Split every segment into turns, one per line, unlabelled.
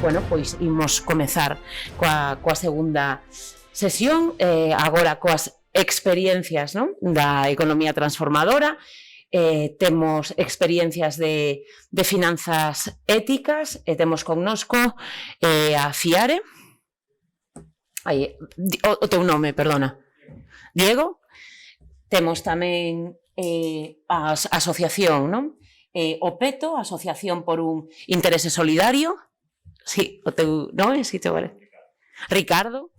bueno, pois imos comezar coa segunda sesión, agora coas experiencias, non, da economía transformadora. Temos experiencias de finanzas éticas e temos connosco a Fiare, o teu nome, perdona, Diego. Temos tamén a asociación, non? O PETO, Asociación por un Interese Solidario. Sí, o teu nome, si te vale. Ricardo,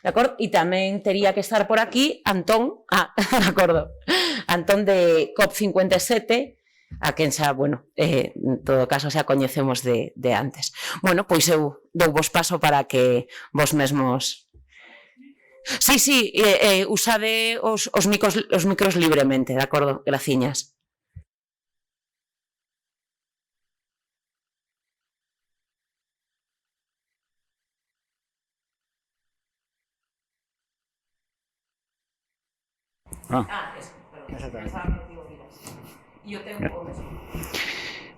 de acordo? E tamén tería que estar por aquí Antón, de acordo, Antón de COP57, a quen xa, bueno, en todo caso xa coñecemos de antes. Bueno, pois eu dou vos paso para que vos mesmos... Sí, usade os micros libremente, de acordo? Graciñas.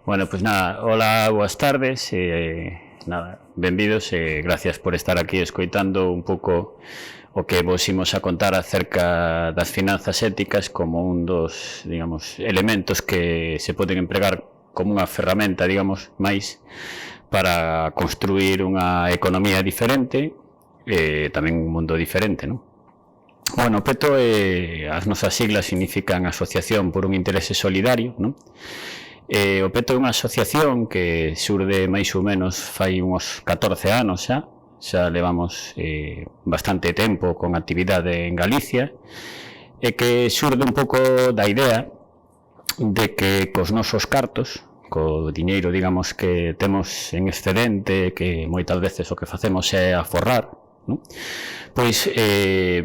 Bueno, pues nada, hola, boas tardes, nada, benvidos e gracias por estar aquí escoitando un pouco o que vos imos a contar acerca das finanzas éticas como un dos, digamos, elementos que se poden empregar como unha ferramenta, digamos, máis para construir unha economía diferente e tamén un mundo diferente, non? Bueno, PETO, as nosas siglas significan Asociación por un Interese Solidario, non? O PETO é unha asociación que xurde máis ou menos fai uns 14 anos xa levamos bastante tempo con actividade en Galicia, e que xurde un pouco da idea de que cos nosos cartos, co diñeiro, digamos, que temos en excedente, que moitas veces o que facemos é aforrar, non? Pois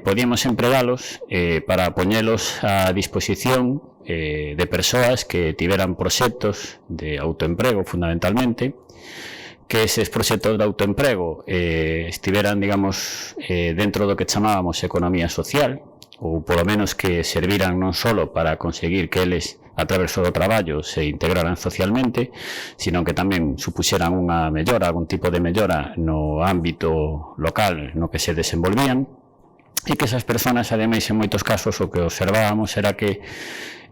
podíamos empregalos para poñelos a disposición de persoas que tiveran proxectos de autoemprego, fundamentalmente, que eses proxectos de autoemprego estiveran, digamos, dentro do que chamábamos economía social, ou polo menos que serviran non só para conseguir que eles, a través do traballo, se integraran socialmente, sino que tamén supuxeran unha mellora, algún tipo de mellora no ámbito local no que se desenvolvían, e que esas persoas, ademais, en moitos casos, o que observábamos era que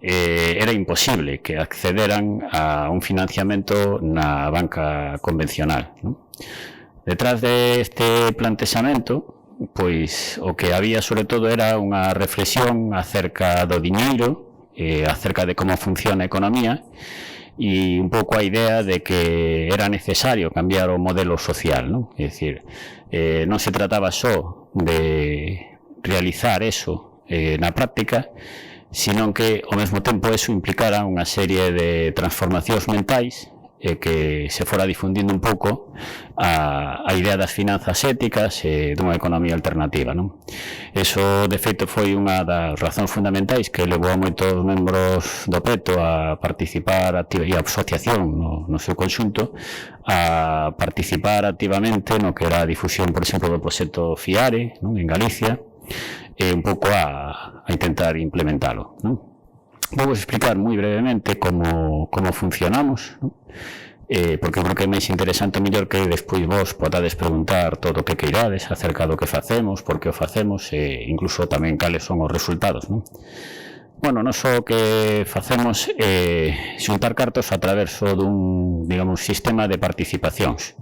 era imposible que accederan a un financiamento na banca convencional, non? Detrás deste plantexamento, pois o que había sobre todo era unha reflexión acerca do diñeiro, acerca de como funciona a economía, e un pouco a idea de que era necesario cambiar o modelo social, non? É dicir, non se trataba só de realizar eso na práctica, sino que ao mesmo tempo eso implicara unha serie de transformacións mentais e que se fora difundindo un pouco a idea das finanzas éticas e dunha economía alternativa, non? Eso, de feito, foi unha das razóns fundamentais que levou a moitos membros do PETO a participar e a asociación no seu conxunto a participar activamente no que era a difusión, por exemplo, do proxecto Fiare, non? En Galicia, e un pouco a intentar implementalo, non? Vou explicar moi brevemente como funcionamos, non? Porque creo que é máis interesante, mellor que despois vos podades preguntar todo o que queirades acerca do que facemos, por que o facemos e incluso tamén cales son os resultados, non? Bueno, non só o que facemos xuntar cartos a través dun, digamos, sistema de participacións.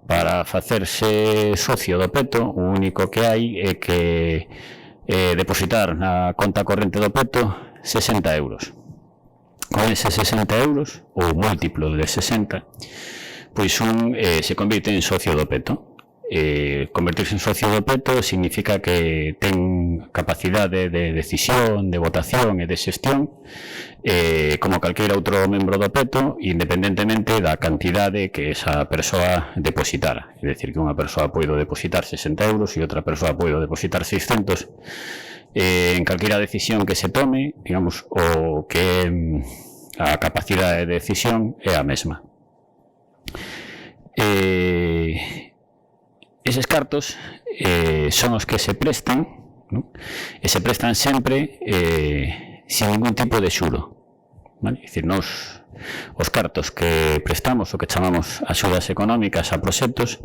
Para facerse socio do PETO, o único que hai é que depositar na conta corrente do PETO 60 euros. Con eses 60 euros, ou múltiplo de 60, pois se convirte en socio do PETO. Convertirse en socio do PETO significa que ten capacidade de decisión, de votación e de xestión como calqueira outro membro do PETO, independentemente da cantidade que esa persoa depositara. É dicir, que unha persoa pode depositar 60 euros e outra persoa pode depositar 600. En calqueira decisión que se tome, digamos, o que a capacidade de decisión é a mesma. Eses cartos son os que se prestan, non? E se prestan sempre sin ningún tipo de xuro. vale? É dicir, nos os cartos que prestamos, o que chamamos axudas económicas a proxectos,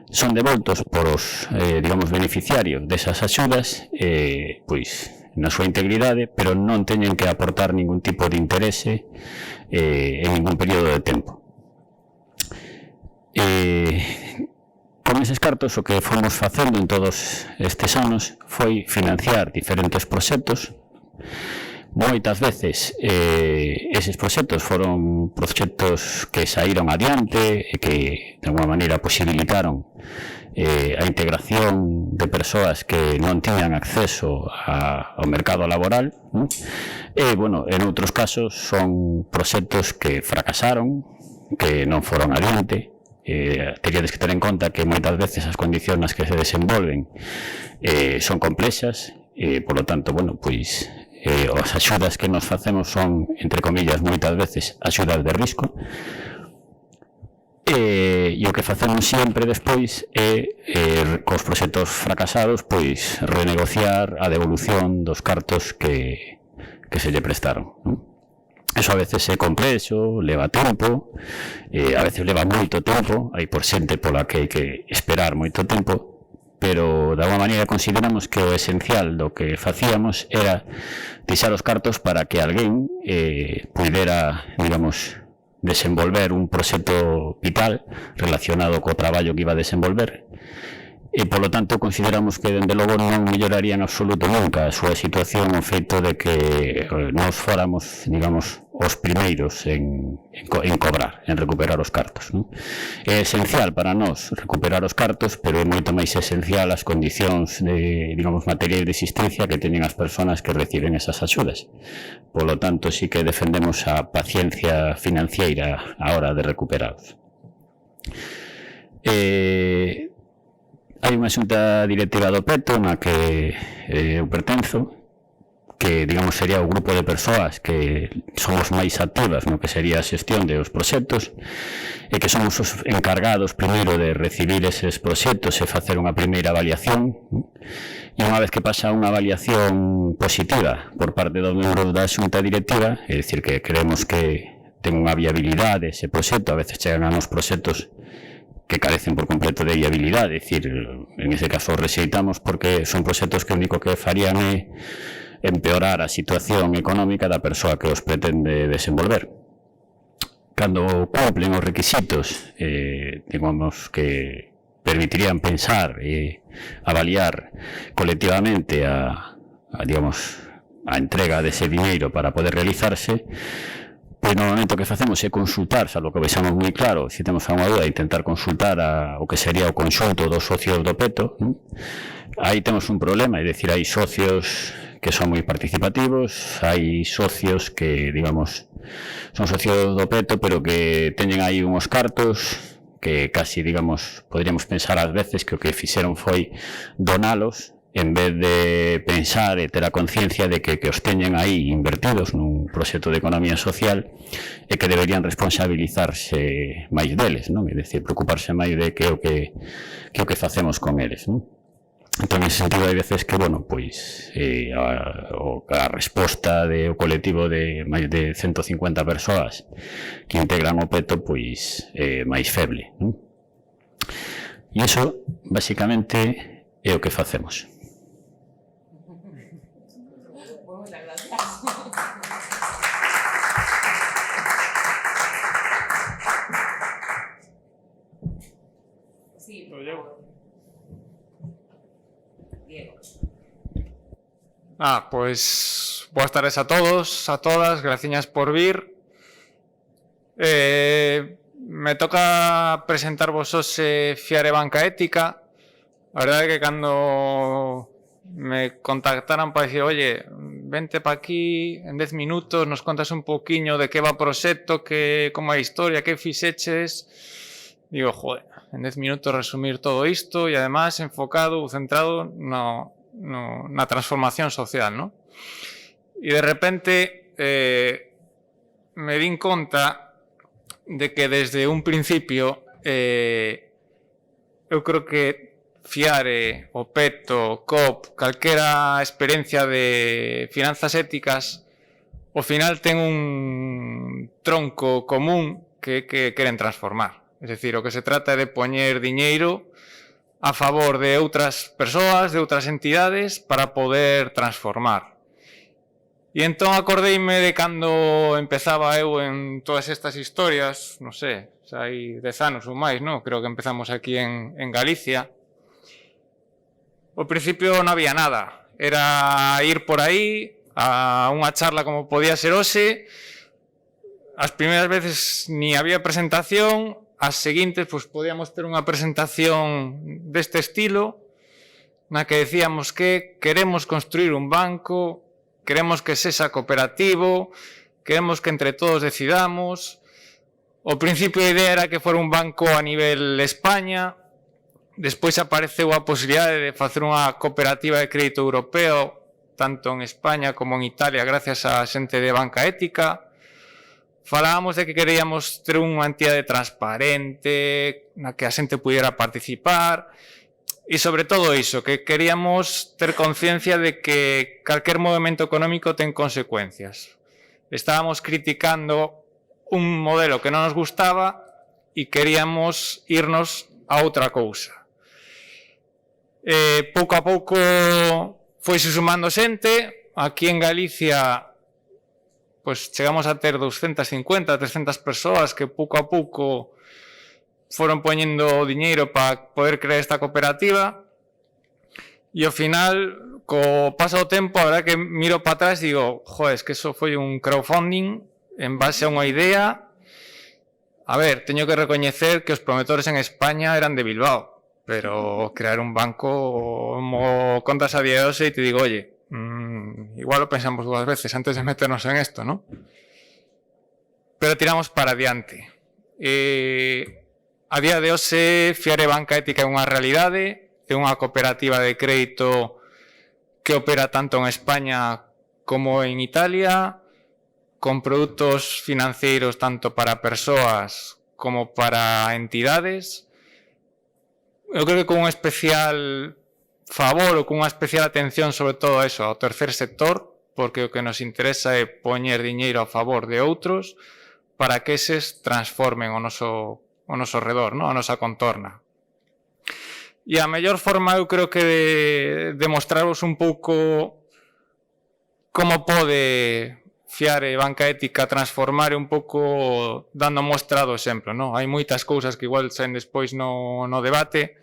son devoltos por os, digamos, beneficiarios desas axudas, pois, na súa integridade, pero non teñen que aportar ningún tipo de interese en ningún período de tempo. Con eses cartos, o que fomos facendo en todos estes anos foi financiar diferentes proxectos. Moitas veces eses proxectos foron proxectos que saíron adiante e que de alguma maneira posibilitaron a integración de persoas que non tiñan acceso ao mercado laboral, non? E, bueno, en outros casos son proxectos que fracasaron, que non foron adiante. Teríades que ter en conta que moitas veces as condicións nas que se desenvolven son complexas e, polo tanto, bueno, pois as axudas que nos facemos son, entre comillas, moitas veces axudas de risco, e o que facemos sempre despois é cos proxectos fracasados, pois renegociar a devolución dos cartos que se lle prestaron, non? Eso a veces é complexo, leva tempo, a veces leva moito tempo, hai por xente pola que hai que esperar moito tempo, pero de alguma maneira consideramos que o esencial do que facíamos era deixar os cartos para que alguén pudera, digamos, desenvolver un proxecto vital relacionado co traballo que iba a desenvolver, e, polo tanto, consideramos que, dende logo, non melloraría en absoluto nunca a súa situación o feito de que nós fóramos, digamos, os primeiros en cobrar, en recuperar os cartos, non? É esencial para nós recuperar os cartos, pero é moito máis esencial as condicións de, digamos, materiais de existencia que teñen as persoas que reciben esas axudas. Polo tanto, sí que defendemos a paciencia financiera á hora de recuperaros. Hai unha xunta directiva do PETO na que eu pertenzo, que, digamos, sería o grupo de persoas que somos máis activas no que sería a xestión dos proxectos e que somos os encargados primeiro de recibir eses proxectos e facer unha primeira avaliación, e unha vez que pasa unha avaliación positiva por parte dos membros da xunta directiva, é dicir, que creemos que ten unha viabilidade ese proxecto, a veces chegan a nos proxectos que carecen por completo de viabilidade, é dicir, en ese caso rexeitamos porque son proxectos que o único que farían é empeorar a situación económica da persoa que os pretende desenvolver. Cando cumplen os requisitos, digamos, que permitirían pensar e avaliar colectivamente digamos, a entrega dese diñeiro para poder realizarse, pois normalmente o que facemos é consultar, salvo que vexamos moi claro, se temos alguma dúda, intentar consultar o que sería o conxunto dos socios do PETO, non? Aí temos un problema, é dicir, hai socios que son moi participativos, hai socios que, digamos, son socios do PETO, pero que teñen aí uns cartos que casi, digamos, podríamos pensar ás veces que o que fixeron foi donalos, en vez de pensar e ter a conciencia de que os teñen aí invertidos nun proxecto de economía social e que deberían responsabilizarse máis deles, non? É dicir, preocuparse máis de que o que facemos con eles, non? Entón, en ese sentido, hai veces que, bueno, pois a resposta do colectivo de máis de 150 persoas que integran o PETO, pois, máis feble, non? E iso, basicamente, é o que facemos.
Pues boas tardes a todos, a todas, graciñas por vir. Me toca presentarvos hoxe Fiare Banca Ética. A verdade é que cando me contactaran para dicir, oye, vente pa aquí, en 10 minutos nos contas un poquinho de que va o proxecto, como é a historia, que fixeches, digo, joder, en 10 minutos resumir todo isto e además enfocado, centrado na transformación social, ¿no? E de repente me din conta de que desde un principio eu creo que Fiare, o PETO, COP, calquera experiencia de finanzas éticas ao final ten un tronco común que queren transformar. Es decir, o que se trata é de poñer diñeiro a favor de outras persoas, de outras entidades, para poder transformar. E entón acordeime de cando empezaba eu en todas estas historias, non sei, xa hai 10 anos ou máis, non? Creo que empezamos aquí en Galicia. Ao principio non había nada, era ir por aí a unha charla como podía ser hoxe. As primeiras veces ni había presentación, as seguintes pois podíamos ter unha presentación deste estilo, na que decíamos que queremos construir un banco, queremos que sexa cooperativo, queremos que entre todos decidamos. Ao principio a idea era que fora un banco a nivel España, despois apareceu a posibilidade de facer unha cooperativa de crédito europeo, tanto en España como en Italia, gracias a xente de Banca Ética. Falábamos de que queríamos ter unha entidade transparente, na que a xente pudiera participar, e sobre todo iso, que queríamos ter conciencia de que calquer movimento económico ten consecuencias. Estábamos criticando un modelo que non nos gustaba e queríamos irnos a outra cousa. Pouco a pouco foise sumando xente. Aquí en Galicia pois chegamos a ter 250, 300 persoas que pouco a pouco foron poñendo diñeiro para poder crear esta cooperativa, e ao final, co paso do tempo, a verdade que miro para atrás e digo, joder, es que eso foi un crowdfunding en base a unha idea. A ver, teño que recoñecer que os promotores en España eran de Bilbao, pero crear un banco, como contas a día de hoxe, e te digo, oye, igual lo pensamos 2 veces antes de meternos en esto, ¿no? Pero tiramos para adiante. A día de hoxe, Fiare Banca Ética é unha realidade, é unha cooperativa de crédito que opera tanto en España como en Italia, con produtos financeiros tanto para persoas como para entidades. Eu creo que con un especial favor ou con unha especial atención sobre todo eso, ao tercer sector, porque o que nos interesa é poñer diñeiro a favor de outros para que eses transformen o noso redor, ¿no? A nosa contorna. E a mellor forma eu creo que de demostraros un pouco como pode Fiare Banca Ética transformar un pouco dando mostra do exemplo, ¿no? Hai moitas cousas que igual saen despois no debate,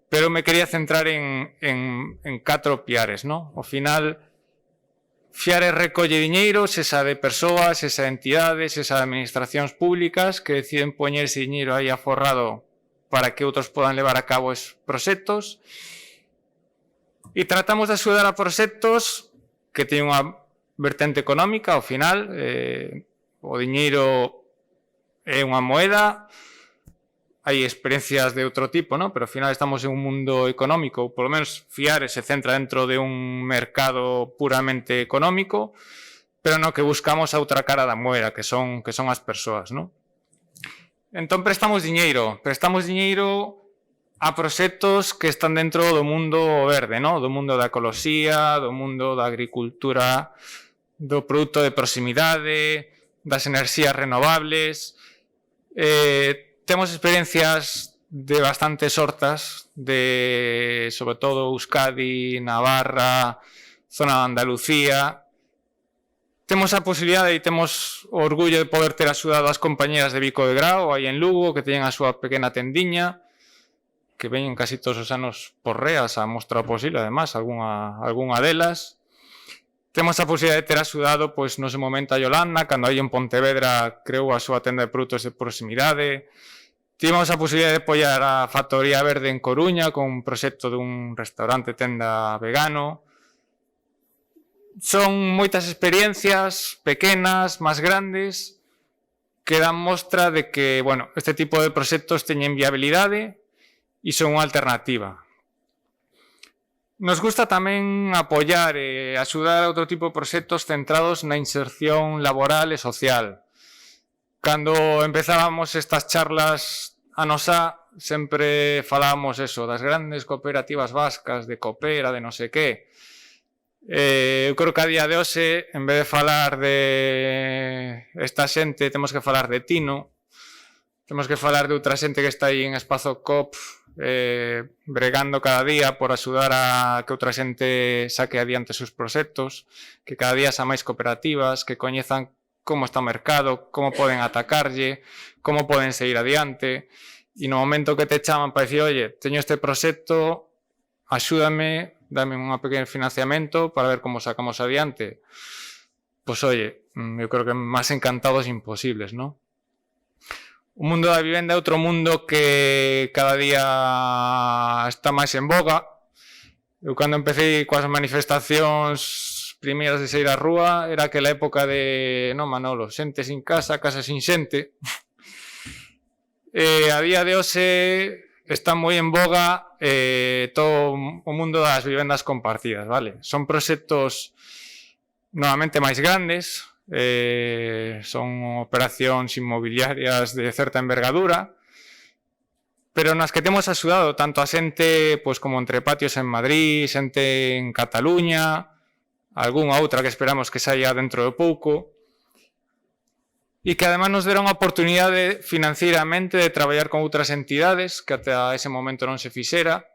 pero me quería centrar en 4 piares, ¿no? Ao final, Fiare recolle diñeiro, sesa de persoas, sesa de entidades, sesa de administracións públicas que deciden poñer ese diñeiro aí aforrado para que outros podan levar a cabo esos proxectos. E tratamos de axudar a proxectos que teñen unha vertente económica. Ao final, o diñeiro é unha moeda, hai experiencias de outro tipo, ¿no? Pero ao final estamos en un mundo económico, ou polo menos Fiare se centra dentro de un mercado puramente económico, pero no que buscamos a outra cara da moeda, que son as persoas, ¿no? Entón prestamos diñeiro a proxectos que están dentro do mundo verde, ¿no? Do mundo da ecoloxía, do mundo da agricultura, do produto de proximidade, das enerxías renovables. Temos experiencias de bastantes hortas, de sobre todo Euskadi, Navarra, zona de Andalucía. Temos a posibilidade e temos o orgullo de poder ter axudado as compañeras de Vico de Grao, aí en Lugo, que teñen a súa pequena tendiña, que veñen casi todos os anos por reas a mostrar o posible, además, algunha delas. Temos a posibilidade de ter axudado, pois, no seu momento a Yolanda, cando aí en Pontevedra creou a súa tenda de produtos de proximidade. Tivemos a posibilidade de apoiar a Factoría Verde en Coruña con un proxecto dun restaurante tenda vegano. Son moitas experiencias pequenas, máis grandes, que dan mostra de que, bueno, este tipo de proxectos teñen viabilidade e son unha alternativa. Nos gusta tamén apoiar e axudar a outro tipo de proxectos centrados na inserción laboral e social. Cando empezábamos estas charlas a nosa, sempre falábamos eso, das grandes cooperativas vascas, de Coopera, de non sei que. Eu creo que a día de hoxe, en vez de falar de esta xente, temos que falar de Tino, temos que falar de outra xente que está aí en Espazo COP, bregando cada día por axudar a que outra xente saque adiante os seus proxectos, que cada día xa máis cooperativas, que coñezan como está o mercado, como poden atacarlle, como poden seguir adiante, e no momento que te chaman para dicir, oye, teño este proxecto, axúdame, dame un pequeno financiamento para ver como sacamos adiante. Pois, oye, eu creo que máis encantados imposibles, non? O mundo da vivenda é outro mundo que cada día está máis en boga. Eu cando empecé coas manifestacións primeiras de sair á rúa era aquela época de, non Manolo, xente sin casa, casa sin xente. A día de hoxe está moi en boga todo o mundo das vivendas compartidas, vale? Son proxectos novamente máis grandes, son operacións inmobiliarias de certa envergadura, pero nas que temos axudado tanto a xente pois, como Entre Patios en Madrid, xente en Cataluña, algunha outra que esperamos que saia dentro de pouco, e que además nos deron a oportunidade financieramente de traballar con outras entidades que ata ese momento non se fixera.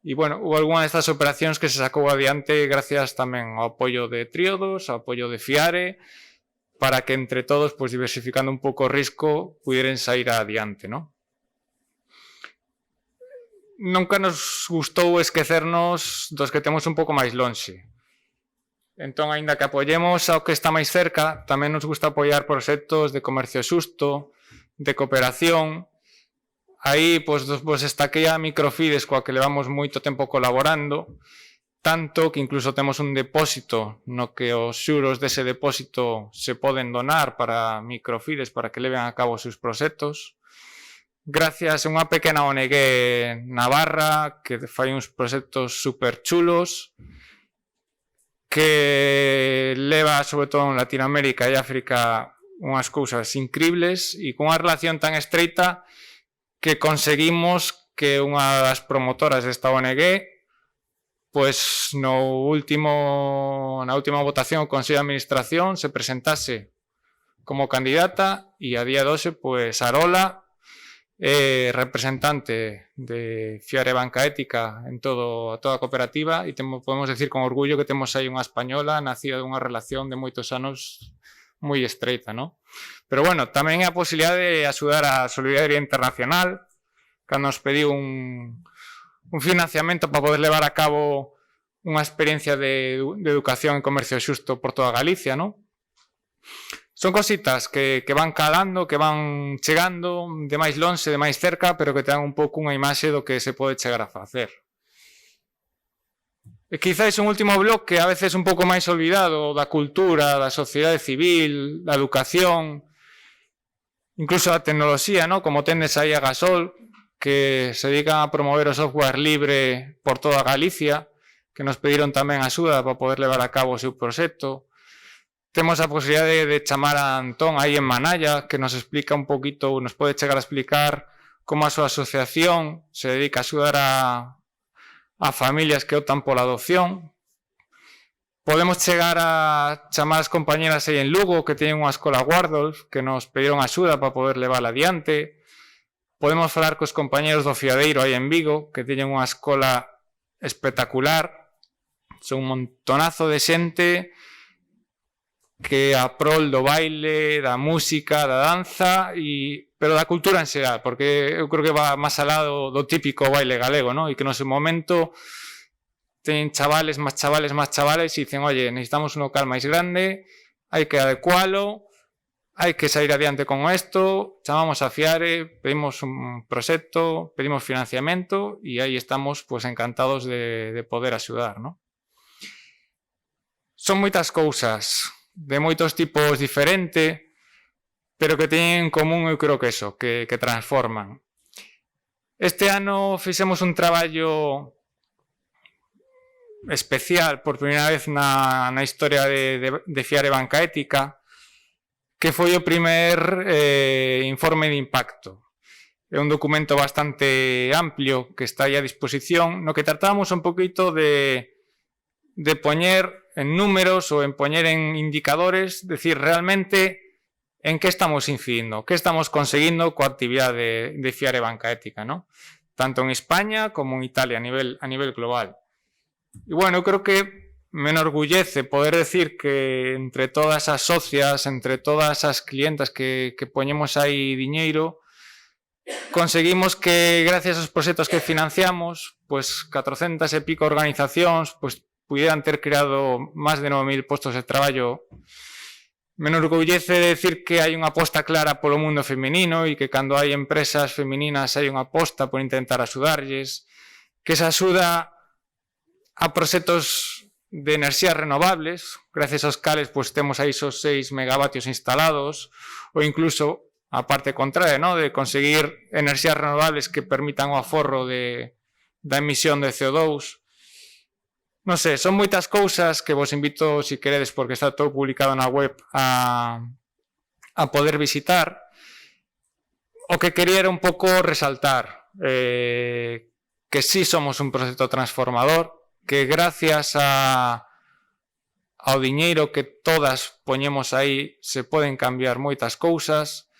E, bueno, houve algunha destas operacións que se sacou adiante gracias tamén ao apoio de Tríodos, ao apoio de Fiare, para que entre todos, pois, diversificando un pouco o risco, pudieren sair adiante, non? Nunca nos gustou esquecernos dos que temos un pouco máis lonxe. Entón, aínda que apoyemos ao que está máis cerca, tamén nos gusta apoiar proxectos de comercio xusto, de cooperación. Aí, pois destaquei a Microfides, coa que levamos moito tempo colaborando, tanto que incluso temos un depósito no que os xuros dese depósito se poden donar para Microfides para que leven a cabo os seus proxectos. Gracias a unha pequena ONG navarra que fai uns proxectos super chulos, que leva, sobre todo en Latinoamérica e África, unhas cousas incribles e con unha relación tan estreita que conseguimos que unha das promotoras desta ONG, pois na última votación do Consello de Administración se presentase como candidata e a día de hoxe, pois Arola, representante de Fiare Banca Ética en toda a cooperativa, e podemos decir con orgullo que temos aí unha española nacida dunha relación de moitos anos moi estreita, non? Pero, bueno, tamén é a posibilidade de axudar a Solidaridade Internacional, cando nos pediu un financiamento para poder levar a cabo unha experiencia de educación en comercio xusto por toda Galicia, non? Son cositas que van calando, que van chegando de máis lonxe, de máis cerca, pero que te dan un pouco unha imaxe do que se pode chegar a facer. E quizáis un último bloque, a veces un pouco máis olvidado, da cultura, da sociedade civil, da educación, incluso da tecnoloxía, ¿no? Como tendes aí a Gasol, que se dedican a promover o software libre por toda Galicia, que nos pediron tamén axuda para poder levar a cabo o seu proxecto. Temos a posibilidade de chamar a Antón aí en Manalla, que nos explica un poquito, nos pode chegar a explicar como a súa asociación se dedica a axudar a familias que optan pola adopción. Podemos chegar a chamar as compañeras aí en Lugo, que teñen unha escola Waldorf, que nos pediron axuda para poder levarla adiante. Podemos falar cos compañeros do Fiadeiro aí en Vigo, que teñen unha escola espectacular. Son un montonazo de xente que a prol do baile, da música, da danza, pero da cultura en xeral, porque eu creo que va máis alá do típico baile galego, ¿no? E que no seu momento ten chavales, máis chavales, e dicen, oye, necesitamos un local máis grande, hai que adecualo, hai que sair adiante con isto, chamamos a Fiare, pedimos un proxecto, pedimos financiamento e aí estamos pues, encantados de poder axudar, ¿no? Son moitas cousas de moitos tipos diferentes, pero que teñen en común, eu creo que eso, que transforman. Este ano fixemos un traballo especial por primeira vez na historia de Fiare Banca Ética, que foi o primer informe de impacto. É un documento bastante amplio que está aí a disposición, no que tratábamos un poquito de de poñer en números ou en poñer en indicadores, decir realmente en que estamos incidindo, que estamos conseguindo coa actividade de Fiare Banca Ética, ¿no? Tanto en España como en Italia a nivel global. E bueno, eu creo que me enorgullece poder decir que entre todas as socias, entre todas as clientas que poñemos aí diñeiro, conseguimos que gracias aos proxectos que financiamos, pues 400 e pico organizacións pues pudieran ter creado máis de 9.000 postos de traballo. Me enorgullece decir que hai unha aposta clara polo mundo feminino e que cando hai empresas femininas hai unha aposta por intentar axudarlles, que se axuda a proxectos de enerxías renovables, gracias aos cales pues, temos aí esos 6 megavatios instalados, ou incluso a parte contraria, ¿no? De conseguir enerxías renovables que permitan o aforro da emisión de CO2. Non sei, son moitas cousas que vos invito, se queredes, porque está todo publicado na web, a poder visitar. O que quería era un pouco resaltar que sí somos un proxecto transformador, que gracias ao diñeiro que todas poñemos aí se poden cambiar moitas cousas,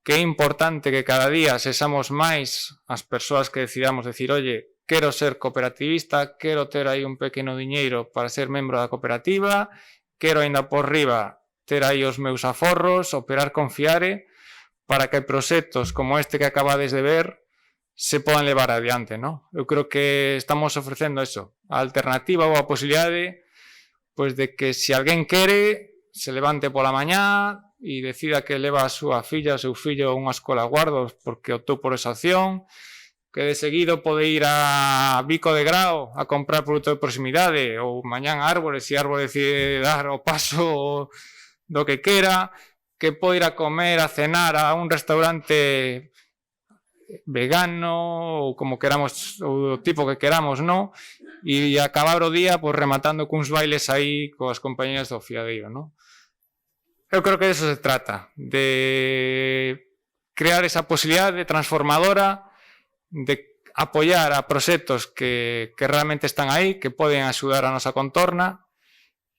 que é importante que cada día sexamos máis as persoas que decidamos decir, oye, quero ser cooperativista, quero ter aí un pequeno diñeiro para ser membro da cooperativa, quero ainda por riba ter aí os meus aforros, operar con Fiare, para que proxectos como este que acabades de ver se podan levar adiante, ¿no? Eu creo que estamos ofrecendo eso, a alternativa ou a posibilidade pues, de que se alguén quere, se levante pola mañá e decida que leva a súa filla, o seu fillo a unha escola guardos porque optou por esa opción, que de seguido pode ir a Bico de Grao a comprar produto de proximidade ou mañán a Árbores, se Árbores decide dar o paso do que quera, que pode ir a comer, a cenar a un restaurante vegano ou como queramos, ou do tipo que queramos, no? E acabar o día pues, rematando cuns bailes aí coas compañías do fiadeiro, no? Eu creo que de eso se trata, de crear esa posibilidade transformadora de apoiar a proxectos que realmente están aí, que poden axudar a nosa contorna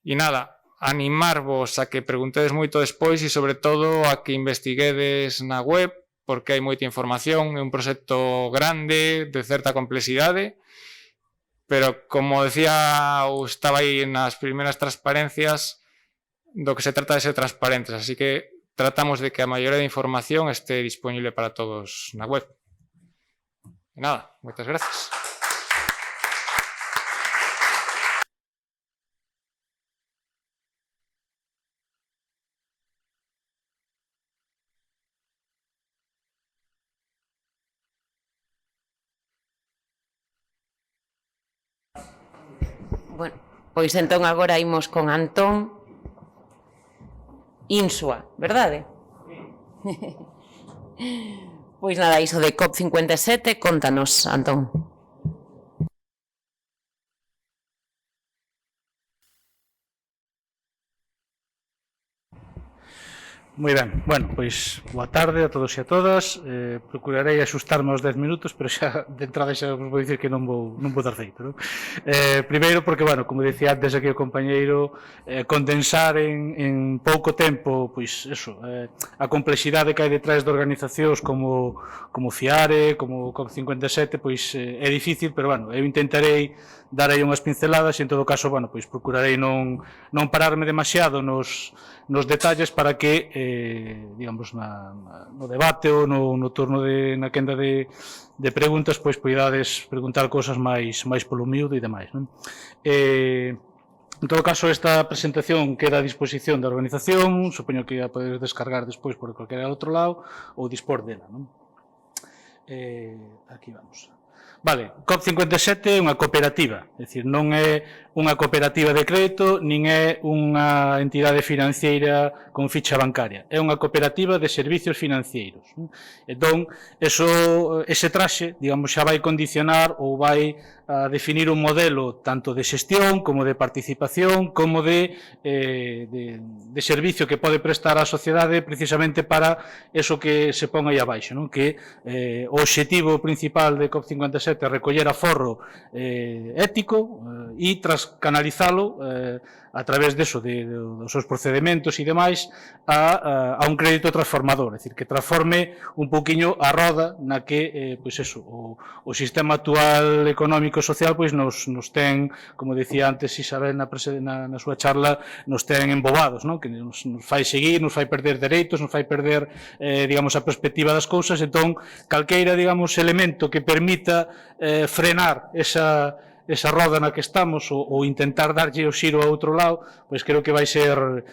e nada, animarvos a que preguntedes moito despois e sobre todo a que investiguedes na web porque hai moita información, é un proxecto grande, de certa complexidade, pero como decía ou estaba aí nas primeiras transparencias, do que se trata de ser transparentes, así que tratamos de que a maioría de información este disponible para todos na web. E nada, moitas gracias.
Bueno, pois entón agora imos con Antón Insua, verdade? Pois nada, iso de COP57, contanos, Antón.
Moi ben, bueno, pois boa tarde a todos e a todas. Procurarei axustarme aos 10 minutos, pero xa de entrada xa vos vou dicir que non vou dar feito, non? Primeiro porque, bueno, como dicía antes aquí o compañeiro, condensar en pouco tempo, pois eso, a complexidade que hai detrás de organizacións como Fiare, como COP57, pois é difícil, pero, bueno, eu intentarei dar aí unhas pinceladas e, en todo caso, bueno, pois procurarei non pararme demasiado nos detalles para que, digamos, no debate ou no turno na quenda de preguntas, pois poidades preguntar cosas máis polo miúdo e demais, non? En todo caso, esta presentación queda a disposición da organización, supoño que a podedes descargar despois por calquera outro lado ou dispor dela, non? Aquí vamos. Vale, COP57 é unha cooperativa, é dicir, non é unha cooperativa de crédito, nin é unha entidade financiera con ficha bancaria, é unha cooperativa de servicios financeiros. Entón, ese traxe, digamos, xa vai condicionar ou vai a definir un modelo tanto de xestión como de participación como de servicio que pode prestar á sociedade precisamente para eso que se pon aí abaixo, non? Que o obxectivo principal de COP57 50-7 a recoller aforro ético e tras canalizalo a través deso, dos seus procedementos e demais, a un crédito transformador, é dicir, que transforme un pouquiño a roda na que pois eso, o sistema actual económico e social pois nos ten, como decía antes Isabel na súa charla, nos ten embobados, non? Que nos fai seguir, nos fai perder dereitos, nos fai perder digamos, a perspectiva das cousas. Entón, calqueira, digamos, elemento que permita frenar esa roda na que estamos ou intentar darlle o xiro a outro lado, pois creo que vai ser,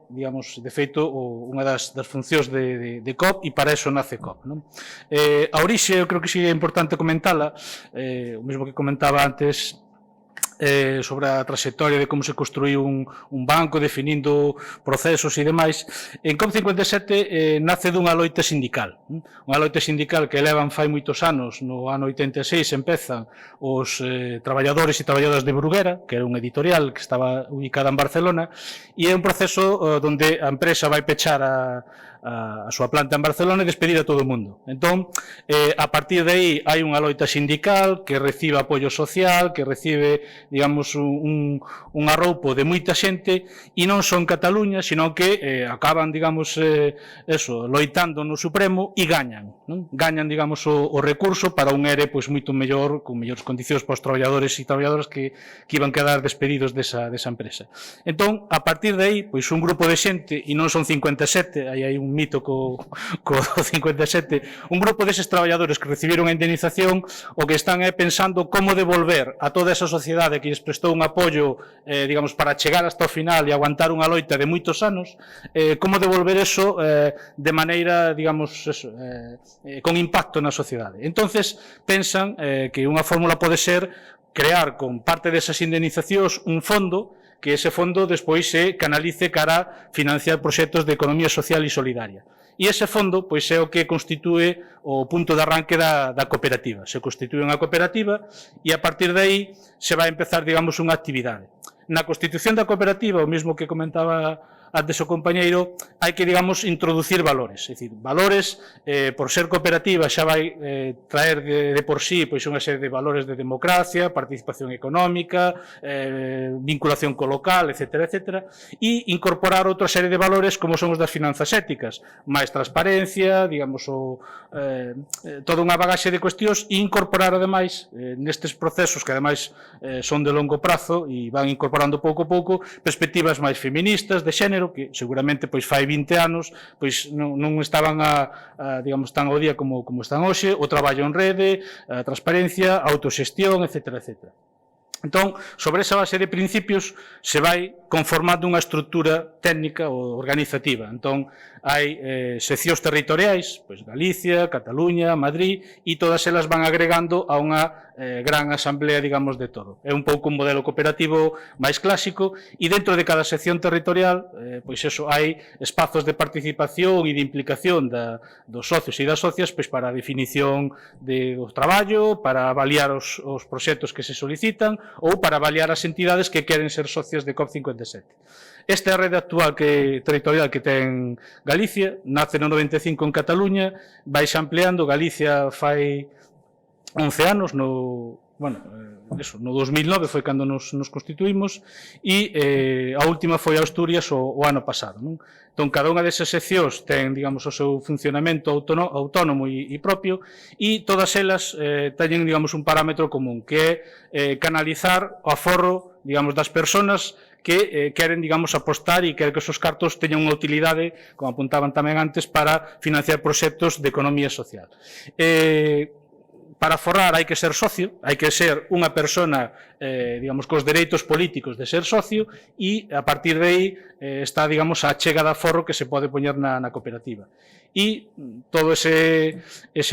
digamos, de feito, unha das funcións de COP, e para eso nace COP, non? A orixe, eu creo que sí é importante comentala, o mesmo que comentaba antes, sobre a trayectoria de como se construiu un banco, definindo procesos e demais. En COP57 nace dunha loita sindical, que levan fai moitos anos. No ano 86 empezan os traballadores e traballadoras de Bruguera, que era unha editorial que estaba ubicada en Barcelona, e é un proceso onde a empresa vai pechar a súa planta en Barcelona e despedir a todo o mundo. Entón, a partir de aí hai unha loita sindical que recibe apoio social, que recibe, digamos, un arroupo de moita xente, e non só en Cataluña, sino que acaban, digamos, loitando no Supremo e gañan, non? Gañan, digamos, o recurso para un ERE pois moito mellor, con mellores condicións para os traballadores e traballadoras que iban quedar despedidos desa empresa. Entón, a partir de aí, pois un grupo de xente, e non son 57, aí hai un mito co 57, un grupo deses traballadores que recibiron a indemnización, o que están pensando como devolver a toda esa sociedade que lles prestou un apoio, digamos, para chegar hasta o final e aguantar unha loita de moitos anos, como devolver eso de maneira, digamos, con impacto na sociedade. Entonces pensan que unha fórmula pode ser crear con parte desas indemnizacións un fondo, que ese fondo despois se canalice cara a financiar proxectos de economía social e solidaria. E ese fondo pois é o que constitúe o punto de arranque da cooperativa. Se constitúe unha cooperativa e a partir de aí se vai empezar, digamos, unha actividade. Na constitución da cooperativa, o mesmo que comentaba antes o compañeiro, hai que, digamos, introducir valores, é dicir, valores, por ser cooperativa xa vai traer de por sí pois unha serie de valores de democracia, participación económica, vinculación co local, etc., e incorporar outra serie de valores como son os das finanzas éticas, máis transparencia, digamos, toda unha bagaxe de cuestións, e incorporar, ademais, nestes procesos que, ademais, son de longo prazo e van incorporando pouco a pouco, perspectivas máis feministas, de xénero, que seguramente pois fai 20 anos pois non estaban digamos, tan ao día como están hoxe, o traballo en rede, a transparencia, a autoxestión, etc. Entón, sobre esa base de principios se vai conformando unha estrutura técnica ou organizativa. Entón, hai seccións territoriais, pois Galicia, Cataluña, Madrid, e todas elas van agregando a unha gran asamblea, digamos, de todo. É un pouco un modelo cooperativo máis clásico, e dentro de cada sección territorial, pois eso, hai espazos de participación e de implicación dos socios e das socias pois para a definición do traballo, para avaliar os proxectos que se solicitan, ou para avaliar as entidades que queren ser socias de COP57. Esta é a rede actual territorial que ten Galicia, nace no 95 en Cataluña, vais ampliando. Galicia fai 11 anos, no 2009 foi cando nos constituímos, e a última foi Asturias o ano pasado, non? Entón, cada unha desas seccións ten, digamos, o seu funcionamento autónomo e propio, e todas elas teñen, digamos, un parámetro común, que é canalizar o aforro, digamos, das persoas que queren, digamos, apostar e queren que esos cartos teñan unha utilidade, como apuntaban tamén antes, para financiar proxectos de economía social. Para aforrar hai que ser socio, hai que ser unha persona, digamos, cos dereitos políticos de ser socio, e a partir de aí está, digamos, a achega de aforro que se pode poñer na cooperativa. E todo ese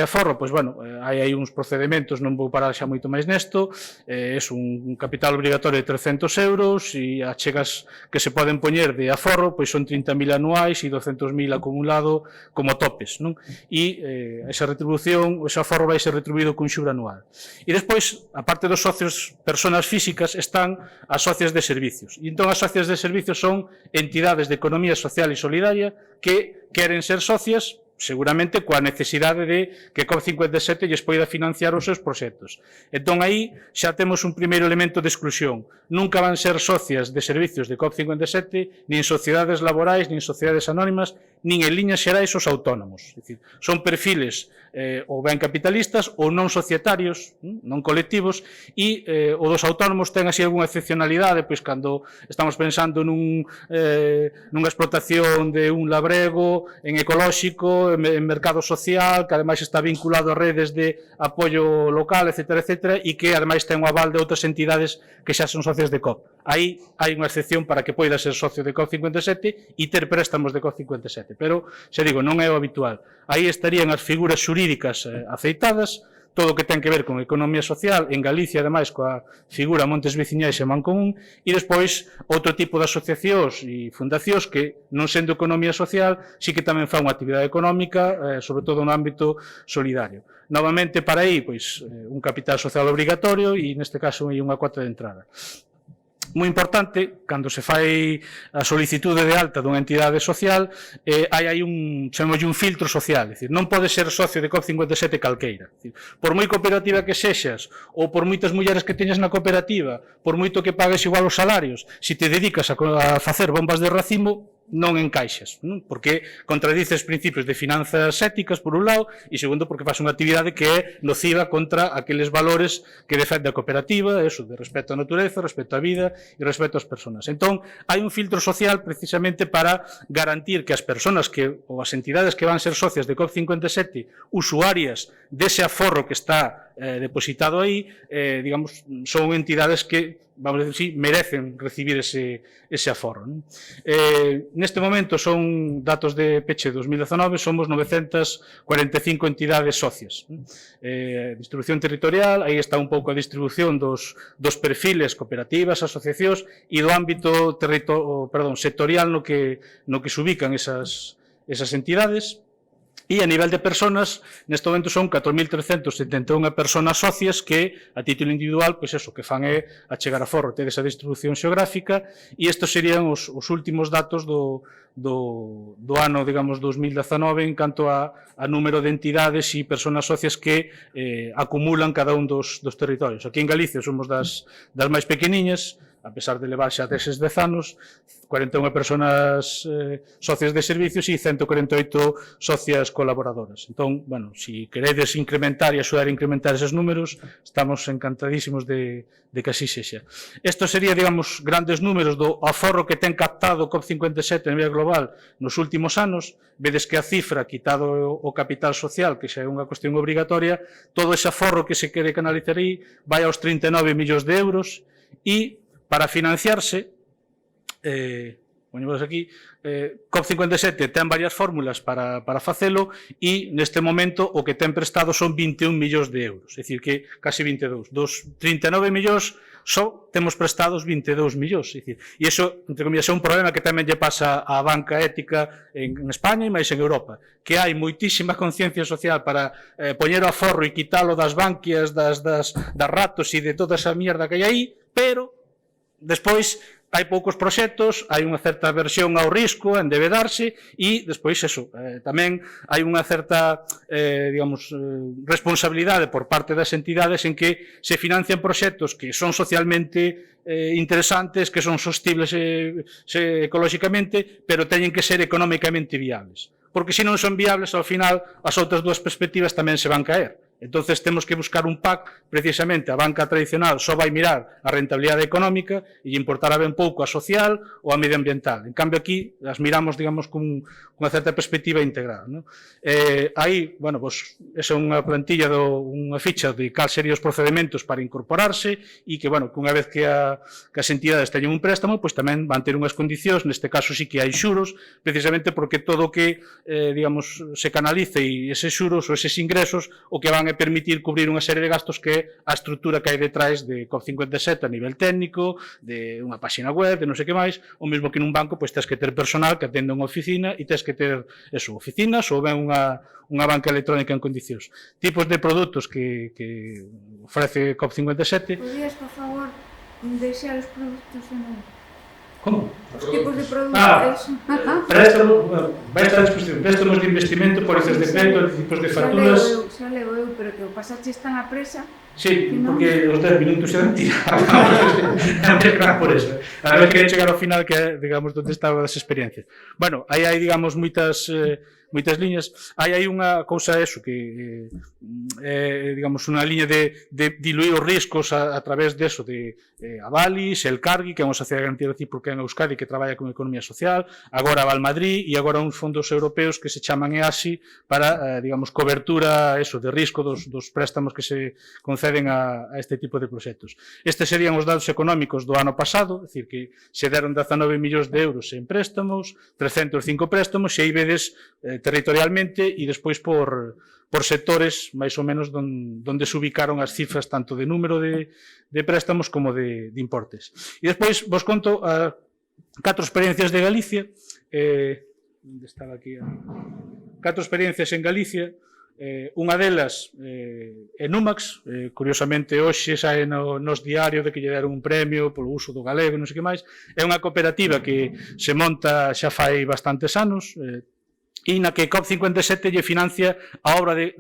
aforro, pois, bueno, hai uns procedementos, non vou parar xa moito máis nesto, é un capital obrigatorio de 300 euros, e as chegas que se poden poñer de aforro, pois son 30.000 anuais e 200.000 acumulado como topes, non? E esa retribución, ese aforro vai ser retribuído cun xuro anual. E despois, a parte dos socios, persoas físicas, están as socias de servicios. E entón as socias de servicios son entidades de economía social e solidaria que queren ser socias seguramente coa necesidade de que COP57 lles poida financiar os seus proxectos. Entón, aí xa temos un primeiro elemento de exclusión. Nunca van ser socias de servicios de COP57, nin sociedades laborais, nin sociedades anónimas, nin en liñas xerais os autónomos. É dicir, son perfiles ou ben capitalistas ou non societarios, non colectivos, e o dos autónomos ten así algunha excepcionalidade, pois cando estamos pensando nunha explotación de un labrego en ecolóxico, en mercado social, que ademais está vinculado a redes de apoio local, etc., e que ademais ten o aval de outras entidades que xa son socios de COP. Aí hai unha excepción para que poida ser socio de COP57 e ter préstamos de COP57, pero, xa digo, non é o habitual. Aí estarían as figuras xurídicas aceitadas, todo o que ten que ver con economía social, en Galicia, ademais, coa figura Montes Veciñais e Mancomún, e despois outro tipo de asociacións e fundacións que, non sendo economía social, sí que tamén fan unha actividade económica, sobre todo no ámbito solidario. Novamente, para aí, pois, un capital social obrigatorio e, neste caso, unha cuota de entrada. Moi importante, cando se fai a solicitude de alta dunha entidade social, hai aí un filtro social, é dicir, non pode ser socio de COP57 calqueira. Por moi cooperativa que sexas, ou por moitas mulleres que teñas na cooperativa, por moito que pagues igual os salarios, se te dedicas a facer bombas de racimo, non encaixas, non? Porque contradices principios de finanzas éticas, por un lado, e segundo, porque faz unha actividade que é nociva contra aqueles valores que defende a cooperativa, eso, de respeto á natureza, respeto á vida e respeto ás persoas. Entón, hai un filtro social precisamente para garantir que as persoas ou as entidades que van ser socias de COP57, usuarias dese aforro que está depositado aí, digamos, son entidades que, vamos a decir, merecen recibir ese aforro. Neste momento son datos de peche 2019, somos 945 entidades socias. Distribución territorial, aí está un pouco a distribución dos perfiles, cooperativas, asociacións e do ámbito sectorial no que se ubican esas entidades. E a nivel de persoas, neste momento son 4.371 persoas socias que, a título individual, pois eso, que fan é achegar a forro, ter esa distribución xeográfica, e estes serían os últimos datos do ano, digamos, 2019 en canto a número de entidades e persoas socias que acumulan cada un dos territorios. Aquí en Galicia somos das máis pequeniñas, a pesar de levar xa deses 10 anos, 41 persoas socias de servicios e 148 socias colaboradoras. Entón, bueno, se queredes incrementar e axudar a incrementar eses números, estamos encantadísimos de que así sexa. Estos serían, digamos, grandes números do aforro que ten captado COP57 a nivel global nos últimos anos. Vedes que a cifra, quitado o capital social, que xa é unha cuestión obrigatoria, todo ese aforro que se quere canalizar aí vai aos 39 millóns de euros e para financiarse, poñemos aquí, COP57 ten varias fórmulas para facelo e neste momento o que ten prestado son 21 millóns de euros, é dicir que casi 22. Dos 39 millóns só temos prestados 22 millóns, é dicir, e iso, entre comillas, é un problema que tamén lle pasa á banca ética en España e máis en Europa, que hai moitísima conciencia social para poñer o aforro e quitalo das banquias, das ratos e de toda esa mierda que hai aí, pero despois hai poucos proxectos, hai unha certa aversión ao risco, a endebedarse e despois eso, tamén hai unha certa, digamos, responsabilidade por parte das entidades en que se financian proxectos que son socialmente interesantes, que son sostibles ecolóxicamente, pero teñen que ser económicamente viables. Porque se non son viables, ao final, as outras dúas perspectivas tamén se van caer. Entonces temos que buscar un PAC, precisamente a banca tradicional só vai mirar a rentabilidade económica e importará ben pouco a social ou a medioambiental. En cambio aquí as miramos, digamos, con unha certa perspectiva integral, ¿no? Aí, bueno, pues, esa é unha plantilla, unha ficha de cal serían os procedementos para incorporarse e que, bueno, que unha vez que as entidades teñen un préstamo, pues tamén van ter unhas condicións, neste caso sí que hai xuros, precisamente porque todo o que, digamos, se canalice e eses xuros ou eses ingresos o que van a permitir cubrir unha serie de gastos que é a estrutura que hai detrás de COP57 a nivel técnico, de unha páxina web, de non sei que máis, o mesmo que nun banco, pois tens que ter personal que atenda unha oficina e tens que ter, eso, oficinas ou ben unha banca electrónica en condicións. Tipos de produtos que ofrece COP57.
Podrías, por favor, deixar os produtos en un...
Como?
Os tipos de produtos.
Préstamos, vai estar a disposición, préstamos de investimento, pólizas de crédito, anticipos de facturas.
Xa leo eu, pero que o pasaches tan a presa.
Sí, porque os 10 minutos eran tirados. Non por eso. A ver, quería chegar ao final que é, digamos, onde estaban as experiencias. Bueno, aí hai, digamos, moitas liñas. Hai unha cousa eso que digamos, unha liña de diluir os riscos a través de eso, de Avalis, el Cargi, que é unha sociedade de garantía recíproca en Euskadi que traballa con economía social, agora Val Madrid e agora uns fondos europeos que se chaman EASI para, digamos, cobertura eso, de risco dos préstamos que se conceden a este tipo de proxectos. Estes serían os datos económicos do ano pasado, é dicir, que se deron 19 millóns de euros en préstamos, 305 préstamos, e aí vedes territorialmente e despois por sectores máis ou menos donde se ubicaron as cifras tanto de número de préstamos como de importes. E despois vos conto 4 experiencias de Galicia, onde estaba aquí 4 experiencias en Galicia. Unha delas é Numax, curiosamente hoxe sae nos diarios de que lle deron un premio polo uso do galego, non sei que máis. É unha cooperativa que se monta xa fai bastantes anos, e na que COP57 lle financia a obra de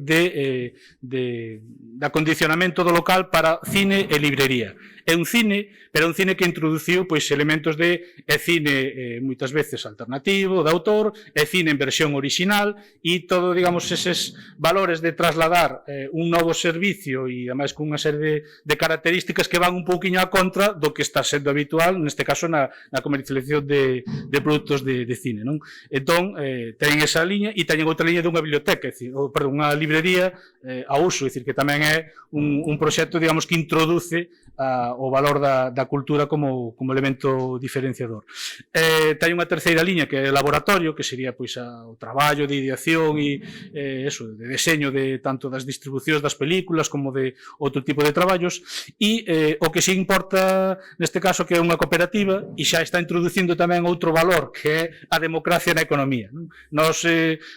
acondicionamento do local para cine e librería. É un cine, pero un cine que introduciu pois elementos de cine moitas veces alternativo, de autor, cine en versión original e todo, digamos, eses valores de trasladar un novo servicio e ademais con unha serie de características que van un pouquiño a contra do que está sendo habitual, neste caso na comercialización de produtos de cine, non? Entón, teñen esa liña e teñen outra liña dunha biblioteca, perdón, unha librería a uso, é dicir, que tamén é un proxecto, digamos, que introduce o valor da cultura como elemento diferenciador. Ten unha terceira liña que é o laboratorio, que sería pois o traballo de ideación e eso, de deseño de tanto das distribucións das películas como de outro tipo de traballos, e o que se importa neste caso que é unha cooperativa e xa está introducindo tamén outro valor que é a democracia na economía. Nos,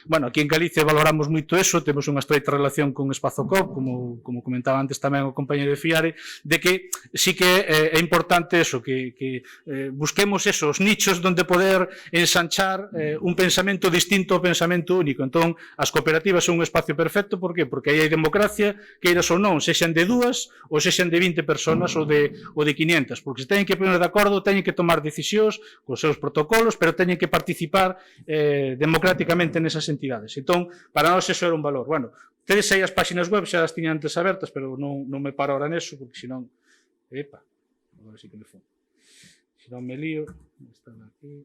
bueno, aquí en Galicia valoramos moito eso, temos unha estreita relación con Espazocop, como comentaba antes tamén o compañero de Fiare, de que sí que é importante eso, que busquemos esos nichos donde poder ensanchar un pensamento distinto ao pensamento único. Entón, as cooperativas son un espacio perfecto, por qué? Porque aí hai democracia, queiras ou non, sexan de 2 ou sexan de 20 personas ou de 500, porque se teñen que poner de acordo, teñen que tomar decisións cos seus protocolos, pero teñen que participar democráticamente nesas entidades. Entón, para nós eso era un valor. Bueno, tedes aí as páxinas web, xa as tiña antes abertas, pero non me paro ahora neso, porque senón epa, agora sí que me fun. Se non me lío, están aquí.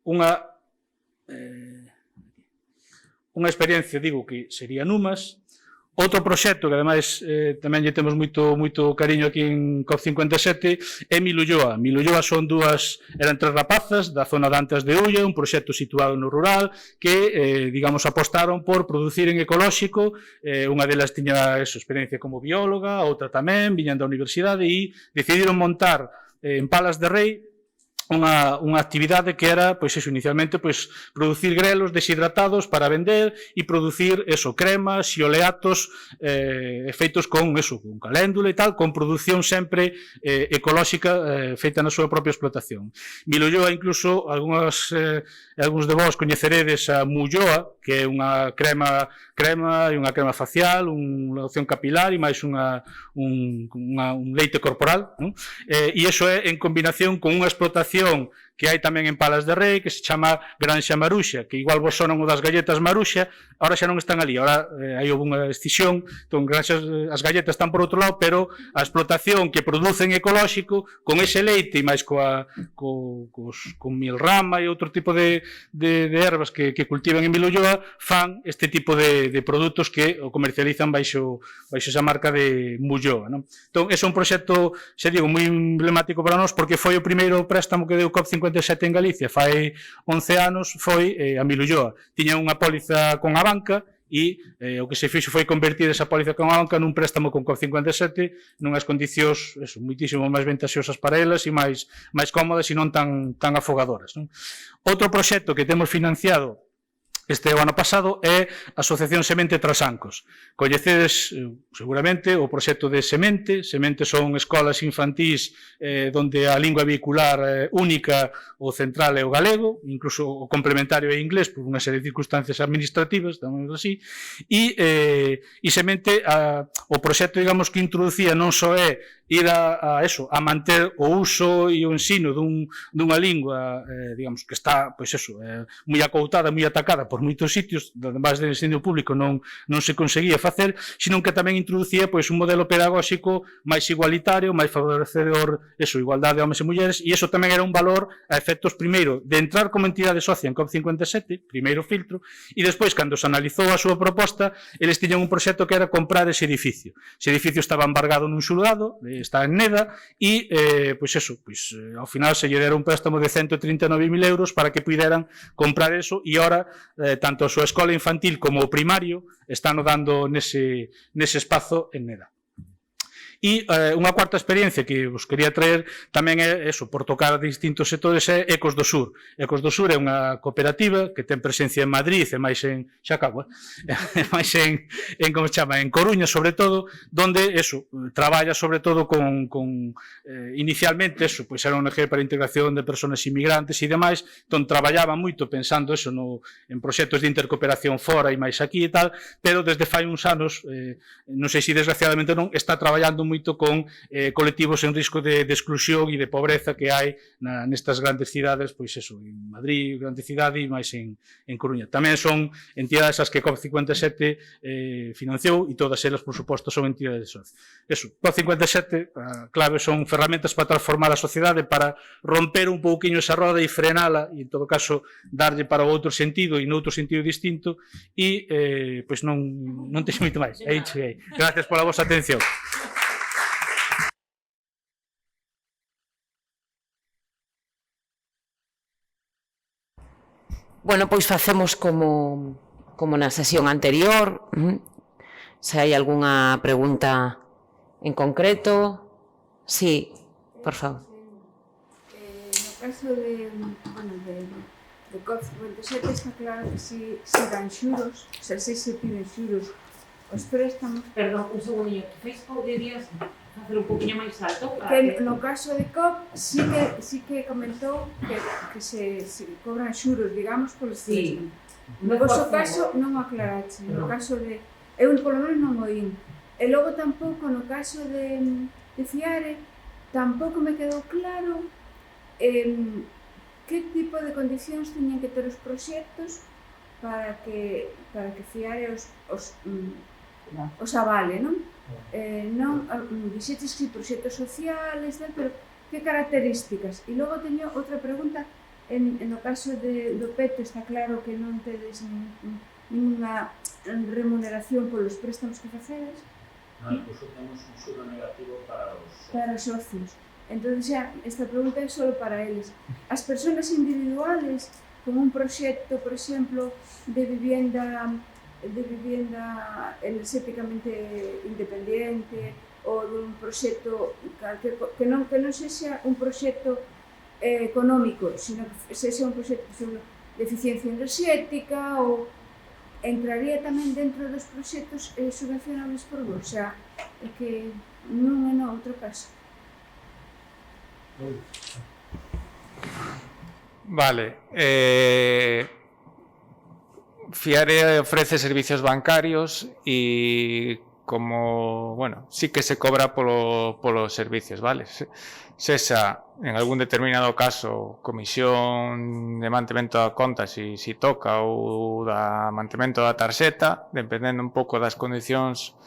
Unha experiencia, digo, que sería Numas. Outro proxecto que ademais tamén lle temos moito cariño aquí en COP57 é Milulloa. Milulloa eran 3 rapazas da zona de Antas de Ulla, un proxecto situado no rural que, digamos, apostaron por producir en ecolóxico. Unha delas tiña experiencia como bióloga, outra tamén, viñan da universidade e decidiron montar en Palas de Rei unha actividade que era, pois eso, inicialmente, pois producir grelos deshidratados para vender e producir eso, cremas e oleatos feitos con eso, con caléndula e tal, con produción sempre ecolóxica feita na súa propia explotación. Milulloa, incluso, algúns de vós coñeceredes a Mulloa, que é unha crema e unha crema facial, unha loción capilar e máis un leite corporal, non? E iso é en combinación con unha explotación que hai tamén en Palas de Rei, que se chama Granxa Maruxa, que igual vos sonan o das galletas Maruxa, ahora xa non están ali, ahora hai unha escisión, entón as galletas están por outro lado, pero a explotación que producen ecolóxico, con ese leite e máis con milrama e outro tipo de ervas que cultivan en Milulloa, fan este tipo de produtos que o comercializan baixo esa marca de Mulloa, non? Entón, ese é un proxecto, xa digo, moi emblemático para nós, porque foi o primeiro préstamo que deu COP57 en Galicia fai 11 anos, foi a Milulloa. Tiña unha póliza con a banca e o que se fixo foi convertir esa póliza con a banca nun préstamo con COP57 nunhas condicións moitísimo máis ventaxosas para elas e máis cómodas e non tan afogadoras, non? Outro proxecto que temos financiado este ano pasado é a Asociación Semente Trasancos. Coñecedes seguramente o proxecto de Semente. Semente son escolas infantís onde a lingua vehicular única ou central é o galego, incluso o complementario é inglés por unha serie de circunstancias administrativas, tamén así, e Semente, o proxecto, digamos, que introducía non só é ir a manter o uso e o ensino dunha lingua, digamos, que está, pois eso, moi acoutada, moi atacada por moitos sitios, además do ensino público non se conseguía facer, sino que tamén introducía pois un modelo pedagóxico máis igualitario, máis favorecedor, igualdade de homens e mulleres, e iso tamén era un valor a efectos, primeiro, de entrar como entidade socia en COP57, primeiro filtro, e despois, cando se analizou a súa proposta, eles tiñan un proxecto que era comprar ese edificio. Ese edificio estaba embargado nun xulgado, está en Neda, e, ao final se lle dera un préstamo de 139.000 euros para que puderan comprar eso, e ahora tanto a súa escola infantil como o primario están dando nese espazo en Neda. E unha cuarta experiencia que vos quería traer tamén é por tocar distintos sectores, é Ecos do Sur. Ecos do Sur é unha cooperativa que ten presencia en Madrid e máis en Xacagua, e máis en como se chama, en Coruña sobre todo, donde traballa sobre todo con inicialmente pois era unha ONG para a integración de persoas inmigrantes e demais, donde traballaba moito pensando en proxectos de intercooperación fora e máis aquí e tal, pero desde fai uns anos, non sei se desgraciadamente non, está traballando moito con colectivos en risco de exclusión e de pobreza que hai nestas grandes cidades, pois en Madrid, grande cidade, e máis en Coruña. Tamén son entidades as que COP57 financiou, e todas elas, por suposto, son entidades socias. COP57, a clave son ferramentas para transformar a sociedade, para romper un pouquiño esa roda e frenala, e en todo caso darlle para outro sentido e noutro sentido distinto, e pois non teño moito máis. Aí cheguei. Gracias pola vosa atención.
Bueno, pois facemos como na sesión anterior. Se hai algunha pregunta en concreto. Sí, por favor.
No caso de COP57 está claro que si dan xuros, se piden xuros os préstamos.
Perdón, un segundinho. Poderías facer un poquinho máis alto?
Que no caso de COP sí que comentou que se cobran xuros, digamos, polos préstamos. No vosso caso non o aclarache. No caso de... Eu, polo menos, non o oín. E logo tampouco, no caso de Fiare, tampouco me quedou claro que tipo de condicións teñen que ter os proxectos para que Fiare os avale, non? Dixetes que proxectos sociales, pero que características? E logo teño outra pregunta, no caso do PETO está claro que non tedes ninguna remuneración polos préstamos que facedes.
Nós temos un xuro negativo para os
socios. Entón, xa, esta pregunta é só para eles. As persoas individuales con un proxecto, por exemplo, de vivienda energéticamente independiente ou dun proxecto que non sexa un proxecto económico, sino que sexa un proxecto de eficiencia enerxética, ou entraría tamén dentro dos proxectos subvencionables por vos, xa, é que non é no outro caso.
Vale. Fiare ofrece servicios bancarios y como, bueno, sí que se cobra polos servicios, vale? Sexa, en algún determinado caso, comisión de mantemento da conta si toca ou da mantemento da tarxeta, dependendo un pouco das condicións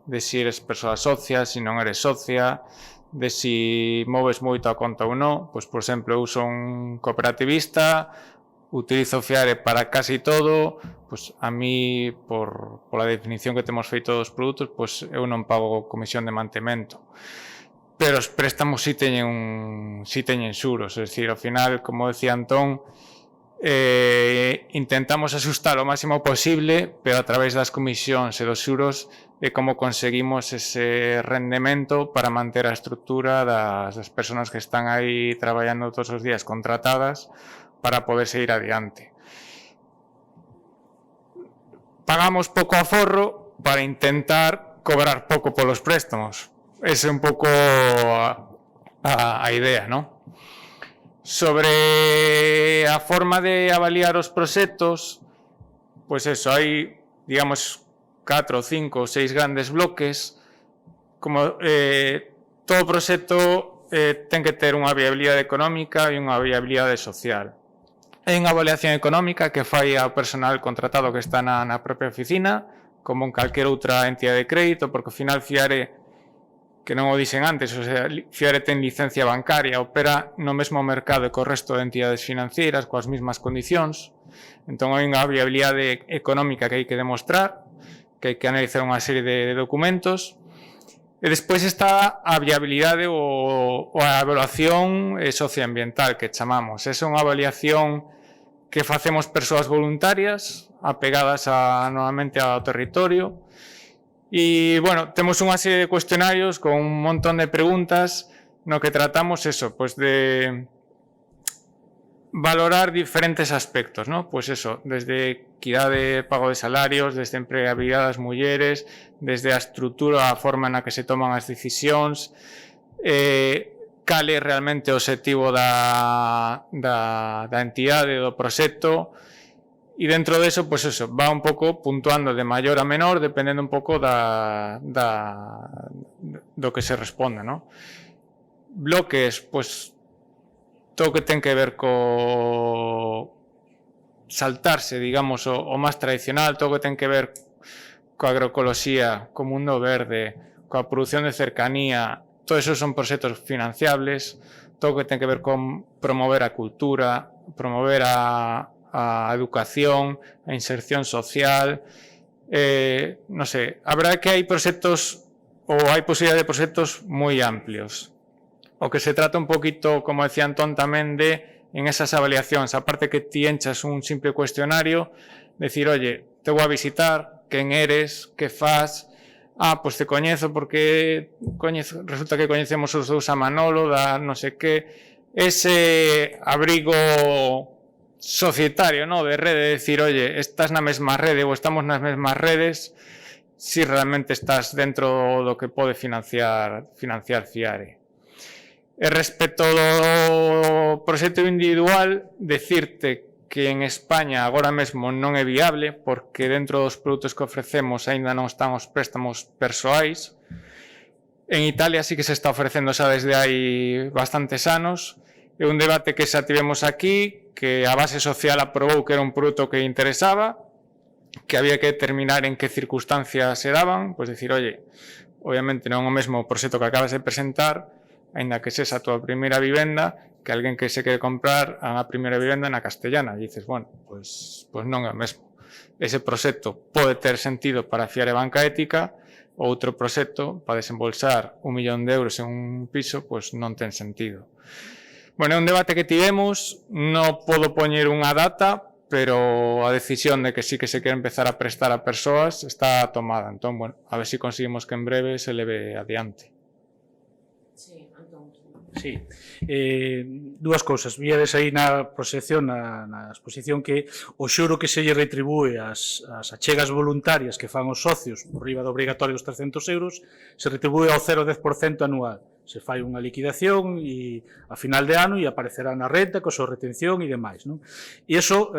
de si eres persoa socia, si non eres socia, de si moves moito a conta ou non. Pois, por exemplo, eu son cooperativista, utilizo Fiare para casi todo, pois a mí, pola definición que temos feito dos produtos, pois eu non pago comisión de mantemento. Pero os préstamos si teñen xuros, é dicir, ao final, como decía Antón, intentamos asustar o máximo posible, pero a través das comisións e dos xuros é como conseguimos ese rendemento para manter a estructura das persoas que están aí traballando todos os días contratadas para poder seguir adiante. pagamos pouco aforro para intentar cobrar pouco polos préstamos. Esa é un pouco a idea, non? Sobre a forma de avaliar os proxectos, pois eso, hai, digamos, 4, 5 ou 6 grandes bloques. Como todo proxecto ten que ter unha viabilidade económica e unha viabilidade social. Hai unha avaliación económica que fai ao personal contratado que está na propia oficina, como en calquera outra entidade de crédito, porque ao final Fiare, que non o dixen antes, o sea, Fiare ten licencia bancaria, opera no mesmo mercado que o resto de entidades financeiras, coas mesmas condicións. Entón hai unha viabilidade económica que hai que demostrar, que hai que analizar unha serie de documentos. E despois está a viabilidade ou a evaluación socioambiental que chamamos. Esa é unha avaliación que facemos persoas voluntarias apegadas normalmente ao territorio. E, bueno, temos unha serie de cuestionarios con un montón de preguntas no que tratamos eso, pues de valorar diferentes aspectos, ¿no? Pues eso, desde equidade, pago de salarios, desde empregabilidade das mulleres, desde a estrutura, a forma na que se toman as decisións, cal é realmente o objetivo da entidade, do proxecto, e dentro deso, pues eso, va un pouco puntuando de maior a menor, dependendo un pouco do que se responda, ¿no? Bloques, pues todo que ten que ver co saltarse, digamos, o máis tradicional, todo que ten que ver coa agroecoloxía, co mundo verde, coa produción de cercanía, todo eso son proxectos financiables, todo que ten que ver con promover a cultura, promover a educación, a inserción social, non sei, a verdade é que hai proxectos ou hai posibilidade de proxectos moi amplios. O que se trata un poquito, como decía Antón, tamén de, en esas avaliacións, aparte que ti enchas un simple cuestionario, decir, oye, te vou a visitar, quen eres, que faz, pois te coñezo porque resulta que coñecemos os dous a Manolo, da non sei que, ese abrigo societario, ¿no? De rede, de decir, oye, estás na mesma rede ou estamos nas mesmas redes, si realmente estás dentro do que pode financiar Fiare. E respecto do proxecto individual, decirte que en España agora mesmo non é viable porque dentro dos produtos que ofrecemos aínda non están os préstamos persoais. En Italia sí que se está ofrecendo xa desde hai bastantes anos. É un debate que xa tivemos aquí, que a base social aprobou que era un produto que interesaba, que había que determinar en que circunstancias se daban, pois decir, oye, obviamente non é o mesmo proxecto que acabas de presentar, aínda que sexa a tua primeira vivenda, que alguén que se quere comprar a primeira vivenda na Castellana. E dices, bueno, pois non é o mesmo. Ese proxecto pode ter sentido para Fiare Banca Ética, outro proxecto para desembolsar 1 millón de euros en un piso, pois non ten sentido. Bueno, é un debate que tivemos, non podo poñer unha data, pero a decisión de que sí que se quere empezar a prestar a persoas está tomada. Entón, bueno, a ver se conseguimos que en breve se leve adiante.
Sí, dúas cousas. Víades aí na proxección, na exposición, que o xuro que se lle retribúe as achegas voluntarias que fan os socios por riba do obrigatorio dos 300 euros se retribúe ao 0,10% anual. Se fai unha liquidación e a final de ano e aparecerá na renta, co súa retención e demais, non? E iso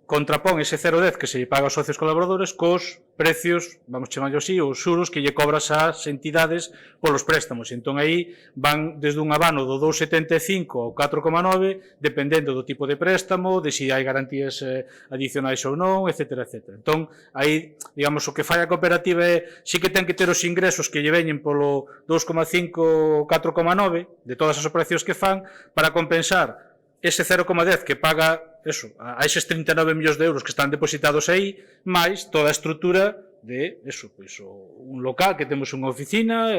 contrapón ese 0,10 que se lle paga aos socios colaboradores cos precios, vamos chamarlo así, os xuros que lle cobras ás entidades polos préstamos. Entón aí van desde un abano do 2,75 ao 4,9, dependendo do tipo de préstamo, de se hai garantías adicionais ou non, etc. etc. Entón aí, digamos, o que fai a cooperativa é sí que ten que ter os ingresos que lle veñen polo 2,5 ou 4,9 de todas as operacións que fan para compensar ese 0,10 que paga eso, a eses 39 millóns de euros que están depositados aí, máis toda a estrutura de eso, pois, un local que temos unha oficina,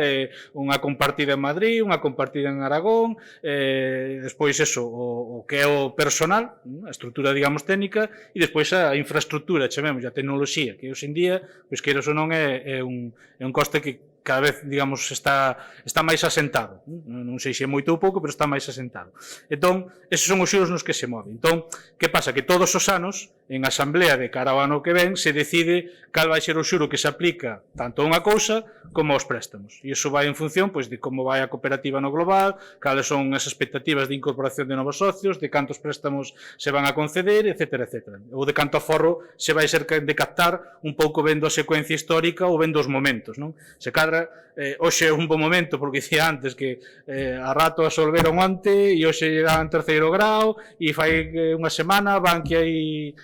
unha compartida en Madrid, unha compartida en Aragón, despois eso, o que é o personal, a estrutura, digamos, técnica, e despois a infraestructura, chamemos, a tecnoloxía, que hoxe en día, pois que eso non é un coste que cada vez, digamos, está máis asentado. Non sei se é moito ou pouco, pero está máis asentado. Entón, esos son os xuros nos que se move. Entón, que pasa? Que todos os anos, en asamblea de cara ao ano que ven, se decide cal vai ser o xuro que se aplica tanto a unha cousa como aos préstamos. E iso vai en función pois, de como vai a cooperativa no global, cales son as expectativas de incorporación de novos socios, de cantos préstamos se van a conceder, etc. Ou de canto aforro se vai ser de captar un pouco vendo a secuencia histórica ou vendo os momentos. Non? Se cadra, hoxe é un bon momento, porque dicía antes que a rato asolveron onte e hoxe llegan terceiro grau e fai unha semana Bankia e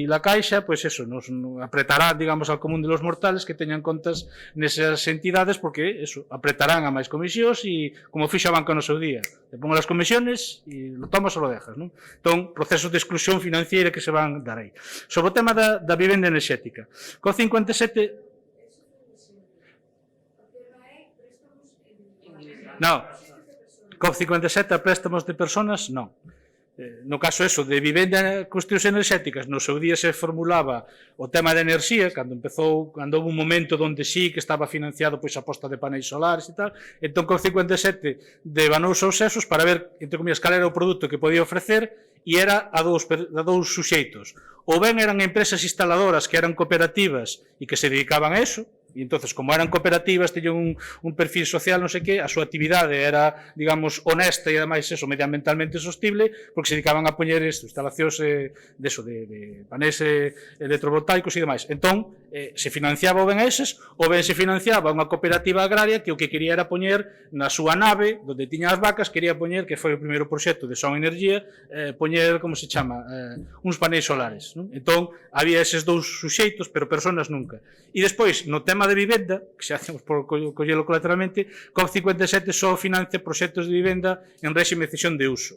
la Caixa, pois eso, nos apretarán, digamos, ao común de los mortales que teñan contas nesas entidades, porque eso, apretarán a máis comisións e como fixo a banca no seu día, te pongo as comisiones e lo tomas ou lo dejas, non? Entón, procesos de exclusión financiera que se van dar aí. Sobre o tema da vivenda enerxética, co 57 non, COP57 a préstamos de personas, non. No caso eso, de vivenda cuestións enerxéticas, no seu día se formulaba o tema da enerxía, cando houve un momento onde sí que estaba financiado pois a posta de paneis solares e tal, entón COP57 debanouse os sesos para ver, entre comillas, cal era o produto que podía ofrecer e era a dous suxeitos. Ou ben eran empresas instaladoras que eran cooperativas e que se dedicaban a eso, e entonces, como eran cooperativas, teñen un perfil social, non sei que, a súa actividade era, digamos, honesta e ademais eso, medioambientalmente sostible, porque se dedicaban a poñer instalacións de paneis electrovoltaicos e demais. Entón, se financiaba ou ben eses, ou ben se financiaba unha cooperativa agraria que o que quería era poñer na súa nave, onde tiña as vacas, quería poñer, que foi o primeiro proxecto de Son Energía, poñer, como se chama, uns paneis solares. Non? Entón, había eses dous suxeitos, pero personas nunca. E despois, no tema de vivenda, que xa hacemos por collelo colateralmente, COP57 só financia proxectos de vivenda en réxime de cesión de uso.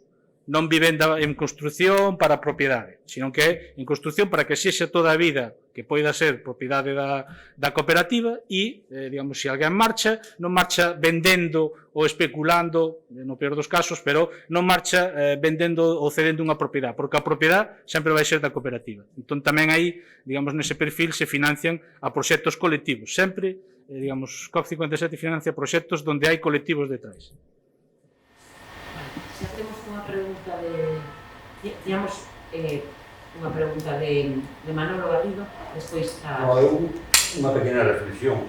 Non vivenda en construción para propiedade, sino que é en construción para que sexa toda a vida que poida ser propiedade da cooperativa e, digamos, se alguén marcha, non marcha vendendo ou especulando, no peor dos casos, pero non marcha vendendo ou cedendo unha propiedade, porque a propiedade sempre vai ser da cooperativa. Entón, tamén aí, digamos, nese perfil se financian a proxectos colectivos. Sempre, digamos, COP57 financia proxectos onde hai colectivos detrás.
Xa temos unha pregunta digamos, unha pregunta de Manolo Garrido, despois a...
No, eu unha pequena reflexión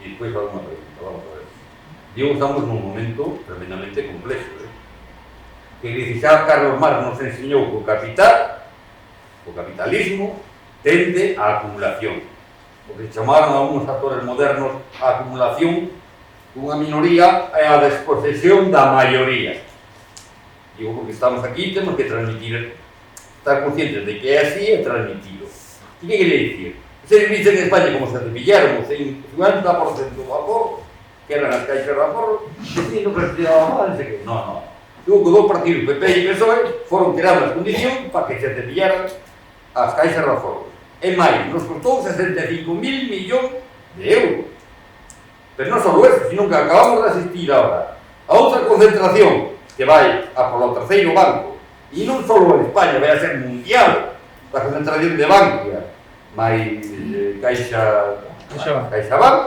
e despois alguna pregunta, vamos a ver. Digo, estamos nun momento tremendamente complexo, que xa Carlos Marx nos enseñou que o capitalismo tende á acumulación, o que chamaron a uns actores modernos a acumulación dunha minoría e a desposesión da maioría. Digo, porque estamos aquí, temos que transmitir, estar conscientes de que é así e transmitirlo. E que quería dicir? Se dice en España como se cepillaron o 50% do vapor, que eran as caixas de vapor, que non respiraba mal, non sei que. No. Digo que dos partidos, PP e PSOE, foron creadas as condicións para que se cepillaran as caixas de vapor. E máis, nos costou 65.000 millóns de euros. Pero non só eso, sino que acabamos de asistir agora a outra concentración que vai a polo terceiro banco, e non só en España, vai a ser mundial, a concentración de Bankia, máis CaixaBank,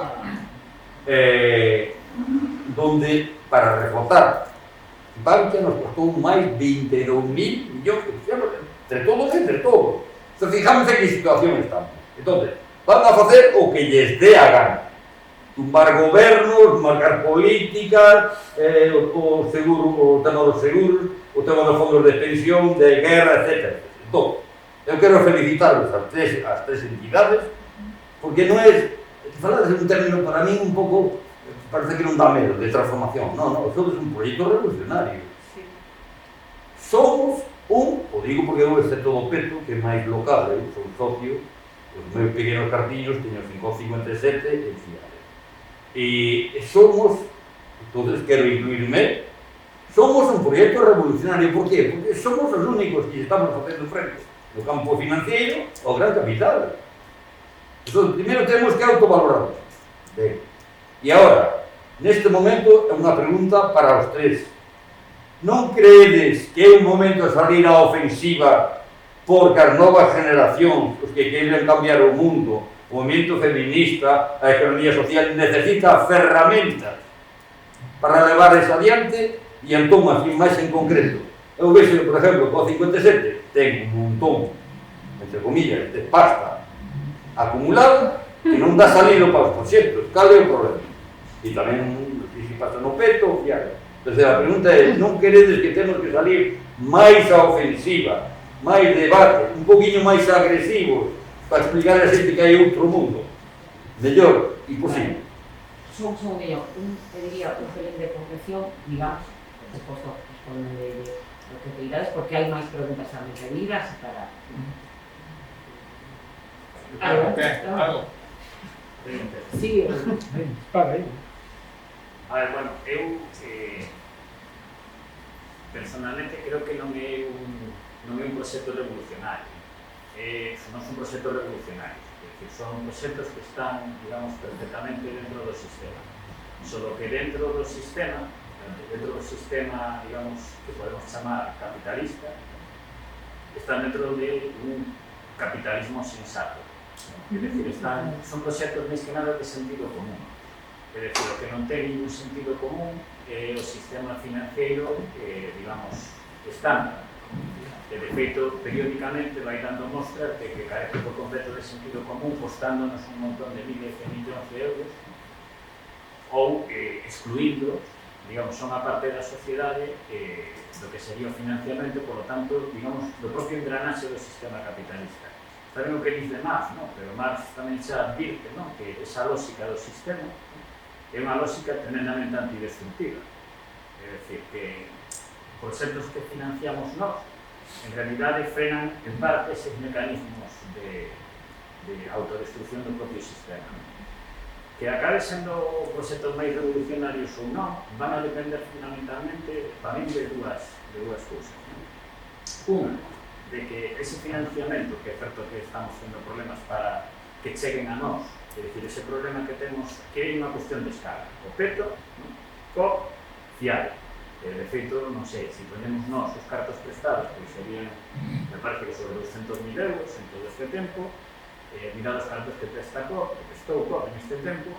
donde, para recortar, Bankia nos costou máis 22.000 millóns de euros, entre todos. Entón, fijamos en que situación estamos. Entón, van a facer o que lles dé a gana. Tumbar gobernos, marcar políticas, o tema dos seguros, o tema dos fondos de pensión, de guerra, etc. Entón, eu quero felicitarvos as tres entidades, porque non é, falar de un término para mí un pouco, parece que non dá medo, de transformación. Non, somos un proxecto revolucionario. Somos o digo porque eu excepto do Peto, que é máis local, son socio, os meus pequenos cartillos, teño 557 e Ciudad. E somos, entonces quero incluirme, somos un proxecto revolucionario. Por qué? Porque somos os únicos que estamos facendo frente no campo financiero ao gran capital. Entón, primeiro temos que autovalorarnos. Ben. E agora, neste momento, é unha pregunta para os tres. Non creedes que é un momento de salir á ofensiva porque as novas generacións, os que queren cambiar o mundo, o movimento feminista, a economía social, necesita ferramentas para levar eso adiante e entón, así máis en concreto. Eu vexo, por exemplo, que o 57 ten un montón, entre comillas, de pasta acumulada que non dá salido para os proxectos. Cal é o problema? E tamén, se pasa no peto, fiar. Entón, a pregunta é, non queredes que temos que salir máis a ofensiva, máis debate, un poquinho máis agresivos, para explicar a xente que hai outro mundo mellor e posible?
Son mellor, diría un pelín de concreción, digamos, despois do responder lo que te irás, porque hai máis preguntas tamén pedidas para...
Algo.
Sí,
Para aí.
A ver, bueno, eu personalmente creo que non é un proxecto revolucionario. Non son proxectos revolucionarios, é dicir, son proxectos que están, digamos, perfectamente dentro do sistema. Solo que dentro do sistema, digamos, que podemos chamar capitalista, están dentro de un capitalismo sensato. É dicir, son proxectos máis que nada de sentido común. É dicir, o que non ten ningún sentido común é o sistema financiero, digamos, estándar. E, de feito, periódicamente vai dando mostras de que carece por completo de sentido común, costándonos un montón de miles de millóns de euros, ou excluindo, digamos, son a parte da sociedade do que sería o financiamento, por lo tanto, digamos, do propio engranaxe do sistema capitalista. Saben o que dice Marx, non? Pero Marx tamén xa advirte, non? Que esa lógica do sistema é unha lógica tremendamente antidestructiva. É dicir, que proxectos que financiamos nós, en realidade frenan en parte eses mecanismos de autodestrucción do propio sistema. Que acabe sendo proxectos máis revolucionarios ou non, van a depender fundamentalmente tamén de dúas cousas. Unha, de que ese financiamento, que é certo que estamos tendo problemas para que cheguen a nós, é dicir, ese problema que temos, que é unha cuestión de escala, o peto, co fiar. De feito, non sei, se ponemos nós os cartos prestados, pois serían, me parece que sobre 200.000 euros en todo este tempo, mirad os cartos que presta co, que prestou co en este tempo,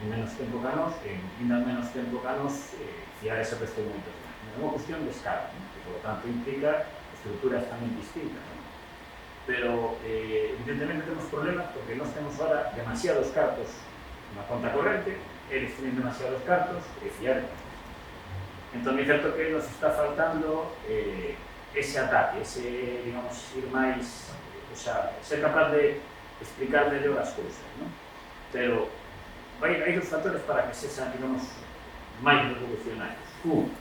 en menos tempo que a nós, en menos tempo que a nós, fiar ese prestou moitos máis. É unha cuestión de escala, que, por lo tanto, implica estruturas tamén distintas. Pero, evidentemente, temos problemas porque nós temos ahora demasiados cartos na conta corrente, eles tienen demasiados cartos e fiar. Entón, é certo que nos está faltando ese ataque, ese, digamos, ir máis, o sea, ser capaz de explicar mellor as cousas, non? Pero hai dos factores para que sexan, digamos, máis revolucionarios. Un,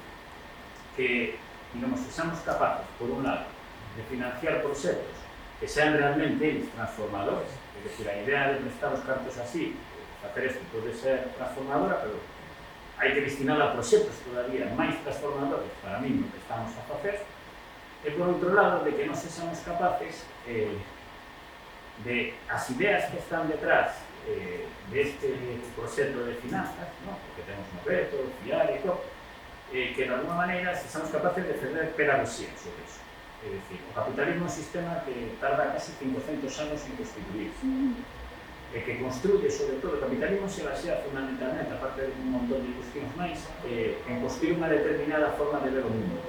que, digamos, sexamos capaces, por un lado, de financiar proxectos que sean realmente eles transformadores, é dicir, a idea de prestar os cartos así, facer isto pode ser transformadora, pero hai que destinar a proxectos todavía máis transformadores para mí no que estamos a facer, e por outro lado, de que non sexamos capaces de as ideas que están detrás deste proxecto de finanzas, ¿no? Porque temos no reto, fiar e todo, que de alguma maneira sexamos capaces de defender pedagogía sobre eso. É dicir, o capitalismo é un sistema que tarda casi 500 anos en constituirse, e que construye, sobre todo, o capitalismo se basea fundamentalmente, aparte de un montón de cuestións máis, en construir unha determinada forma de ver o mundo.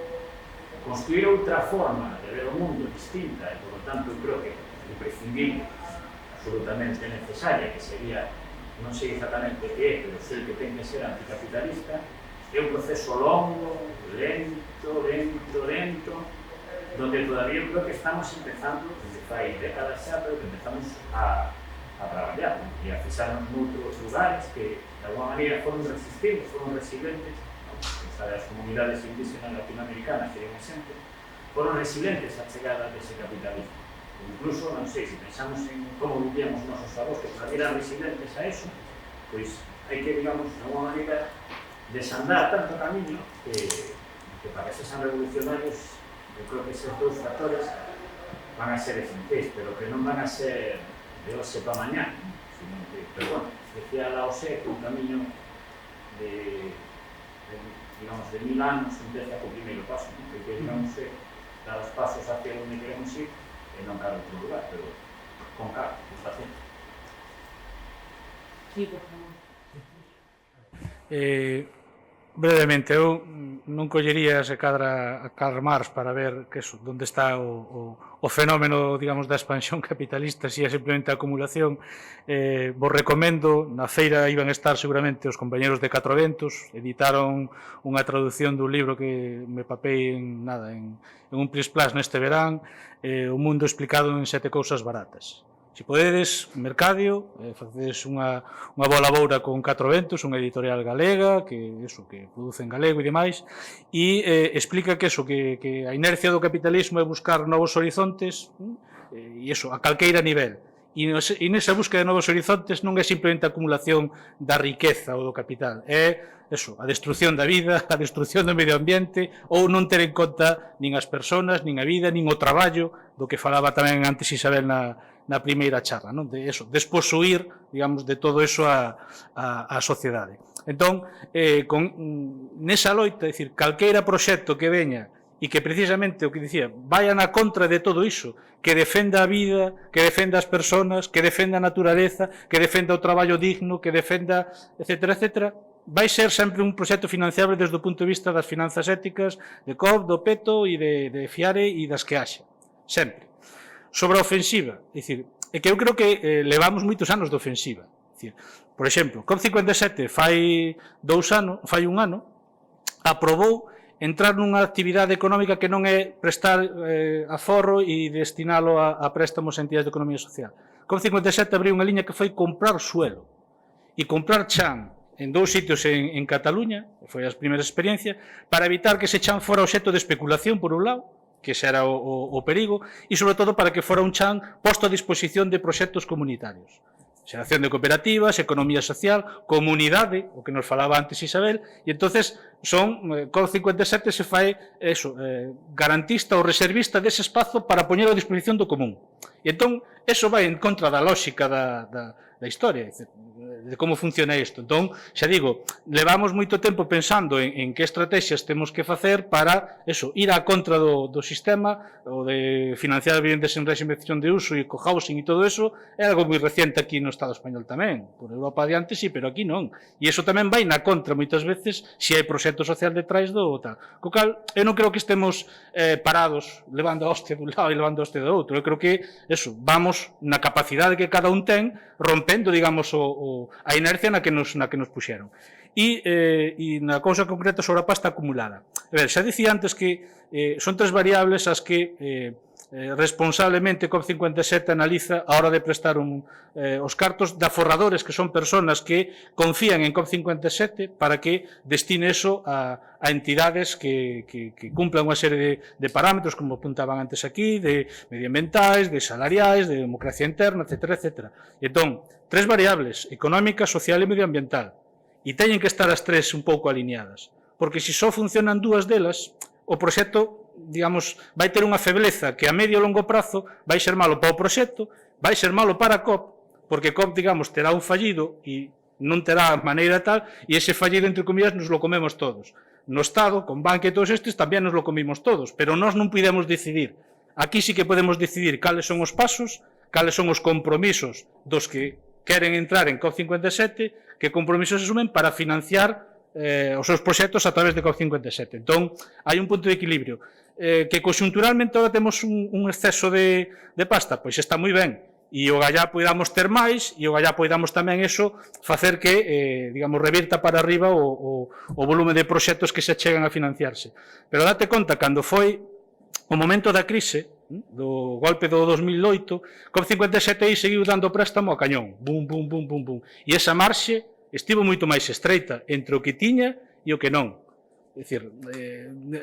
Construir outra forma de ver o mundo distinta, e, por lo tanto, creo que imprescindible, absolutamente necesaria, que sería, non sei exactamente que é, pero sei que ten que ser anticapitalista, é un proceso longo, lento, donde todavía creo que estamos empezando, desde fai décadas xa, pero que empezamos a traballar, ¿no? E a fixarnos noutros lugares que, de alguma maneira, foron resistentes, foron resilientes, ¿no? As comunidades indígenas latinoamericanas, que é un exemplo, foron resilientes á chegada dese capitalismo. Incluso, non sei, se pensamos en como vivíamos nosos avós, que todavía eran resilientes a eso, pois hai que, digamos, de alguma maneira, desandar tanto camiño que para que sexan revolucionarios, eu creo que esos dous factores van a ser esenciais, pero que non van a ser de hoxe para mañá, sino que, pero bueno, decía Lao Tse que un camiño digamos, de 1000 anos empeza co primeiro paso, ¿no? Que digamos, dar os pasos hacia onde queremos ir e non cara outro lugar, pero con calma, despacio.
Sí, por favor.
Brevemente, eu non collería se cadra a Karl Marx para ver que eso, onde está o fenómeno, digamos, da expansión capitalista, si é simplemente a acumulación. Vos recomendo, na feira iban a estar seguramente os compañeros de Catro Ventos, editaron unha traducción dun libro que me papei en un Plis Plus neste verán, o mundo explicado en 7 cousas baratas. Se podedes, Mercadio, facedes unha boa laboura con Catro Ventos, unha editorial galega que produce en galego e demais, e explica que a inercia do capitalismo é buscar novos horizontes, e a calqueira nivel. E nesa búsqueda de novos horizontes non é simplemente a acumulación da riqueza ou do capital, é a destrucción da vida, a destrucción do medio ambiente, ou non ter en conta nin as persoas, nin a vida, nin o traballo, do que falaba tamén antes Isabel na primeira charla, non? De desposuir, digamos, de todo eso a sociedade. Entón, nesa loita, é dicir, calqueira proxecto que veña e que precisamente o que dicía, vaya na contra de todo iso, que defenda a vida, que defenda as persoas, que defenda a naturaleza, que defenda o traballo digno, que defenda, etcétera, etcétera, vai ser sempre un proxecto financiable desde o punto de vista das finanzas éticas, de COP, do PETO e de FIARE e das que haxa, sempre. Sobre a ofensiva, é dicir, é que eu creo que levamos moitos anos de ofensiva. É dicir, por exemplo, COP27 fai un ano, aprobou entrar nunha actividade económica que non é prestar aforro e destinalo a préstamos a entidades de economía social. COP27 abriu unha liña que foi comprar suelo e comprar chan en 2 sitios en Cataluña, foi as primeiras experiencias, para evitar que ese chan fora obxecto de especulación, por un lado, que ese era o perigo, e sobre todo para que fora un chan posto a disposición de proxectos comunitarios. Xeración de cooperativas, economía social, comunidade, o que nos falaba antes Isabel, e entonces COP27 se fai garantista ou reservista dese espazo para poñer a disposición do común. E entón, eso vai en contra da lógica da historia, de como funciona isto. Entón, xa digo, levamos moito tempo pensando en que estrategias temos que facer para ir á contra do sistema, o de financiar vivendas en réxime de cesión de uso e cohousing e todo eso, é algo moi reciente aquí no Estado español tamén. Por Europa adiante sí, pero aquí non. E iso tamén vai na contra moitas veces se hai proxecto social detrás do tal. Co cal, eu non creo que estemos parados levando a hostia dun lado e levando a hostia do outro. Eu creo que vamos na capacidade que cada un ten rompendo, digamos, a inercia na que nos puxeron. E na cousa concreta sobre a pasta acumulada. A ver, xa dicía antes que son 3 variables as que responsablemente COP27 analiza a hora de prestar os cartos de aforradores, que son personas que confían en COP27 para que destine eso a entidades que cumplan unha serie de parámetros, como apuntaban antes aquí, de medioambientais, de salariais, de democracia interna, etcétera, etcétera. E entón, 3 variables, económica, social e medioambiental, e teñen que estar as 3 un pouco alineadas, porque se só funcionan 2 delas, o proxecto, digamos, vai ter unha febleza que a medio e longo prazo vai ser malo para o proxecto, vai ser malo para a COP, porque COP, digamos, terá un fallido e non terá maneira tal, e ese fallido, entre comillas, nos lo comemos todos. No Estado, con banca e todos estes, tamén nos lo comimos todos, pero nós non podemos decidir. Aquí sí que podemos decidir cales son os pasos, cales son os compromisos dos que queren entrar en COP27, que compromisos asumen para financiar os seus proxectos a través de COP27. Entón, hai un punto de equilibrio. Que conxunturalmente agora temos un exceso de pasta, pois está moi ben, e o gallá poidamos ter máis, e o gallá poidamos tamén facer que, digamos, revirta para arriba o volume de proxectos que se chegan a financiarse. Pero date conta, cando foi o momento da crise, do golpe do 2008, COP27 aí seguiu dando préstamo a cañón, bum, bum, bum, bum, bum, e esa marxe estivo moito máis estreita entre o que tiña e o que non. É dicir,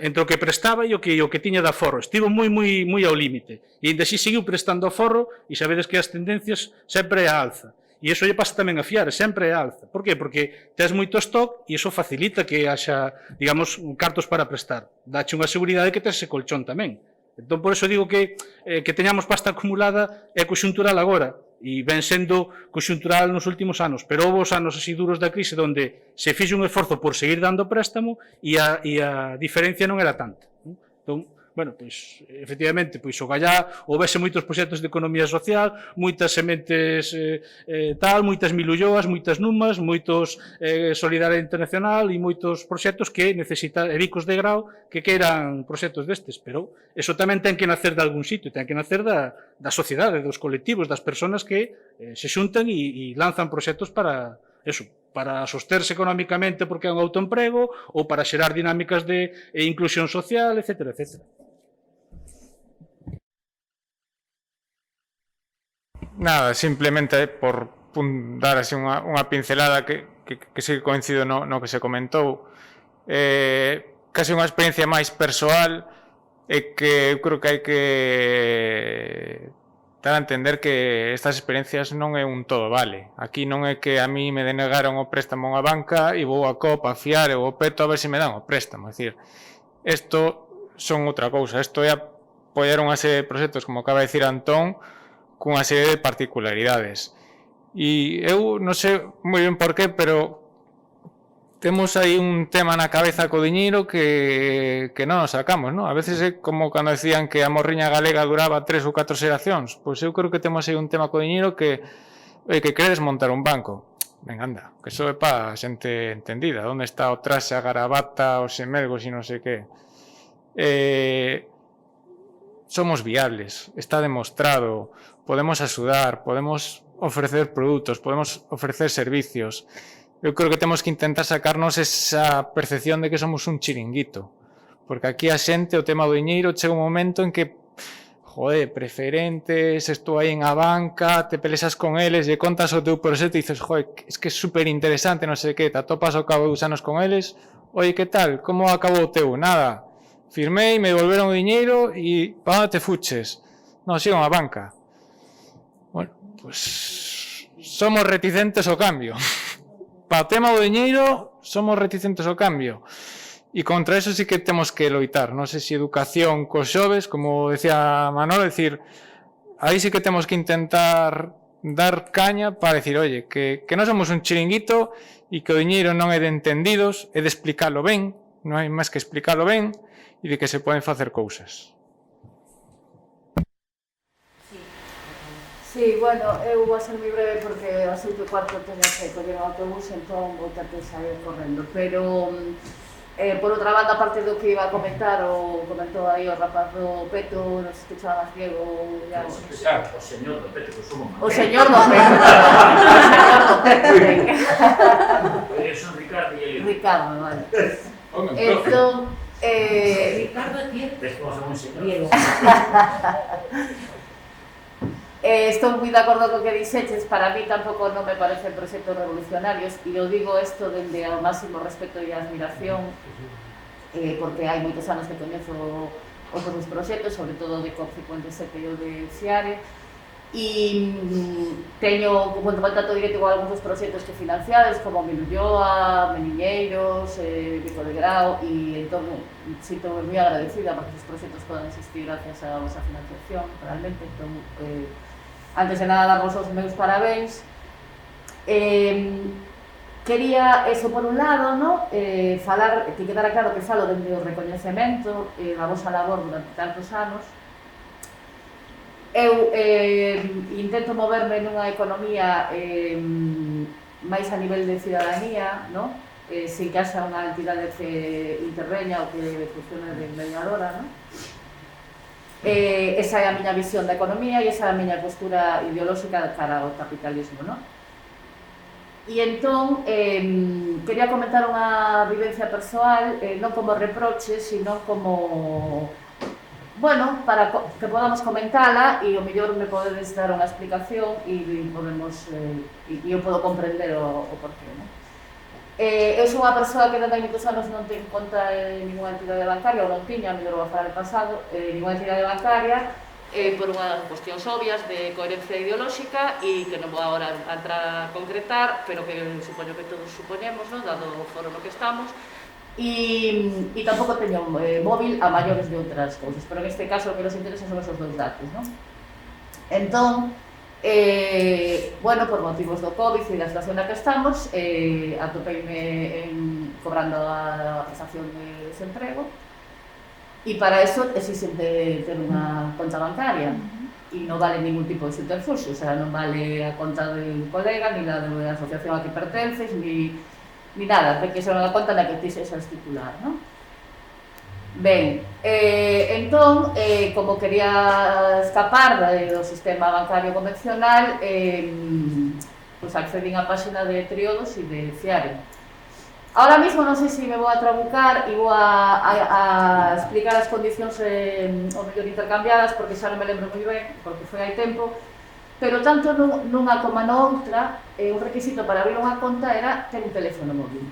entre o que prestaba e o que tiña de aforro. Estivo moi ao límite. E ainda así seguiu prestando aforro, e sabedes que as tendencias sempre é a alza. E iso lle pasa tamén a FIARE, sempre é a alza. Por qué? Porque tes moito stock e iso facilita que haxa, digamos, cartos para prestar. Dache unha seguridade que tes ese colchón tamén. Entón, por eso digo que teñamos pasta acumulada é conxuntural agora, e ven sendo conxuntural nos últimos anos, pero houve os anos así duros da crise onde se fixe un esforzo por seguir dando préstamo e a diferencia non era tanta. Entón, bueno, pois, efectivamente, pois, o gallá houvese moitos proxectos de economía social, moitas sementes tal, moitas milulloas, moitas numas, moitos Solidaridade Internacional e moitos proxectos que necesitan, bicos de grau, que queiran proxectos destes, pero eso tamén ten que nacer de algún sitio, ten que nacer da sociedade, dos colectivos, das persoas que se xuntan e lanzan proxectos para eso, para sosterse económicamente porque é un autoemprego ou para xerar dinámicas de inclusión social, etc. etc.
Nada, simplemente por dar así unha pincelada que sí coincido no que se comentou, casi unha experiencia máis persoal, e que eu creo que hai que dar a entender que estas experiencias non é un todo vale. Aquí non é que a mí me denegaron o préstamo a banca e vou a COP, a Fiare ou o Peto a ver se me dan o préstamo. É dicir, isto son outra cousa. Isto é apoiar unha serie de proxectos, como acaba de dicir Antón, cunha serie de particularidades. E eu non sei moi ben por qué, pero temos aí un tema na cabeza co diñeiro que non nos sacamos, non? A veces é como cando decían que a morriña galega duraba 3 ou 4 xeracións. Pois eu creo que temos aí un tema co diñeiro que queredes montar un banco. Venga, anda, que iso é pa xente entendida. Onde está o traxe, a garabata, os semelgos e non sei que. Somos viables, está demostrado, podemos axudar, podemos ofrecer produtos, podemos ofrecer servicios. Eu creo que temos que intentar sacarnos esa percepción de que somos un chiringuito, porque aquí a xente, o tema do diñeiro, chega un momento en que, joder, preferentes, estou aí en a banca, te pelexas con eles, lle contas o teu proxecto e dices, joder, es que é super interesante, non sei que, te atopas ao cabo de 2 anos con eles, oye, que tal, como acabou o teu? Nada, firmei, me devolveron o diñeiro e pa onde te fuches? Non, sigo a banca. Bueno, pues somos reticentes ao cambio. Para o tema do diñeiro, somos reticentes ao cambio. E contra eso sí que temos que loitar. Non sei se educación cos xoves, como decía Manolo, decir, aí sí que temos que intentar dar caña para decir, oye, que non somos un chiringuito e que o diñeiro non é de entendidos, é de explicarlo ben, non hai máis que explicarlo ben, e de que se poden facer cousas.
Sí, bueno, eu vou ser moi breve porque a 7:15 teño que coller o autobús, entón vou ter que sair correndo, pero por outra banda, aparte do que iba a comentar, o comentou aí o rapaz do Peto, non sei se chamas Diego ou Iago.
O señor do Peto, que somos máis.
O señor do Peto, o señor do Peto.
Eu son Ricardo e ele.
Ricardo, vale. Entón,
Ricardo aquí.
Despois un señor.
Diego.
Estou moi de acordo co que dixeches, para mí tampouco non me parecen proxectos revolucionarios e eu digo isto dende ao máximo respeto e admiración porque hai moitos anos que coñezo os meus proxectos, sobre todo de COP57 e o de Fiare e teño como contacto directo con algúns dos proxectos que financiades como Milulloa, Meniñeiros, Bico de Grau e entón sinto moi agradecida porque os proxectos poden existir gracias a vosa financiación realmente, entón antes de nada, darvos os meus parabéns. Quería, eso por un lado, ¿no? Falar, que quedara claro que falo dende o recoñecemento da vosa labor durante tantos anos. Eu intento moverme nunha economía máis a nivel de cidadanía, ¿no? Sin que haxa unha entidade que interveña ou que funcione de mediadora, ¿no? Esa é a miña visión da economía e esa é a miña postura ideolóxica cara ao capitalismo, non? E entón, quería comentar unha vivencia persoal, non como reproche, sino como, bueno, para que podamos comentala e o mellor me podedes dar unha explicación e podemos, e eu podo comprender o porqué, non? Eu sou unha persoa que dende hai moitos anos non ten conta en ninguna entidade bancaria, ou non tiña, mellor vou a falar el pasado, ninguna entidade bancaria, por unhas cuestións obvias de coherencia ideolóxica e que non vou agora entrar a concretar, pero que supoño que todos supoñemos, non? Dado o foro no que estamos, e tampouco teño móvil a maiores de outras cousas, pero en este caso o que nos interesa son esos dous datos, non? Entón, bueno, por motivos do COVID e da situación na que estamos, atopeime cobrando a prestación de desemprego E para eso existen ter unha conta bancaria e non vale ningún tipo de subterfuxio, o sea, non vale a conta de un colega, ni la de a asociación a que pertences, ni nada, ten que ser unha conta na que ti sexas titular, non? Ben, entón, como quería escapar do sistema bancario convencional, pues accedín á páxina de Triodos e de Fiare. Ahora mismo non sei se me vou a trabucar e vou a explicar as condicións o mellor intercambiadas, porque xa non me lembro moi ben, porque foi hai tempo, pero tanto nunha como noutra, un requisito para abrir unha conta era ter un teléfono móvil.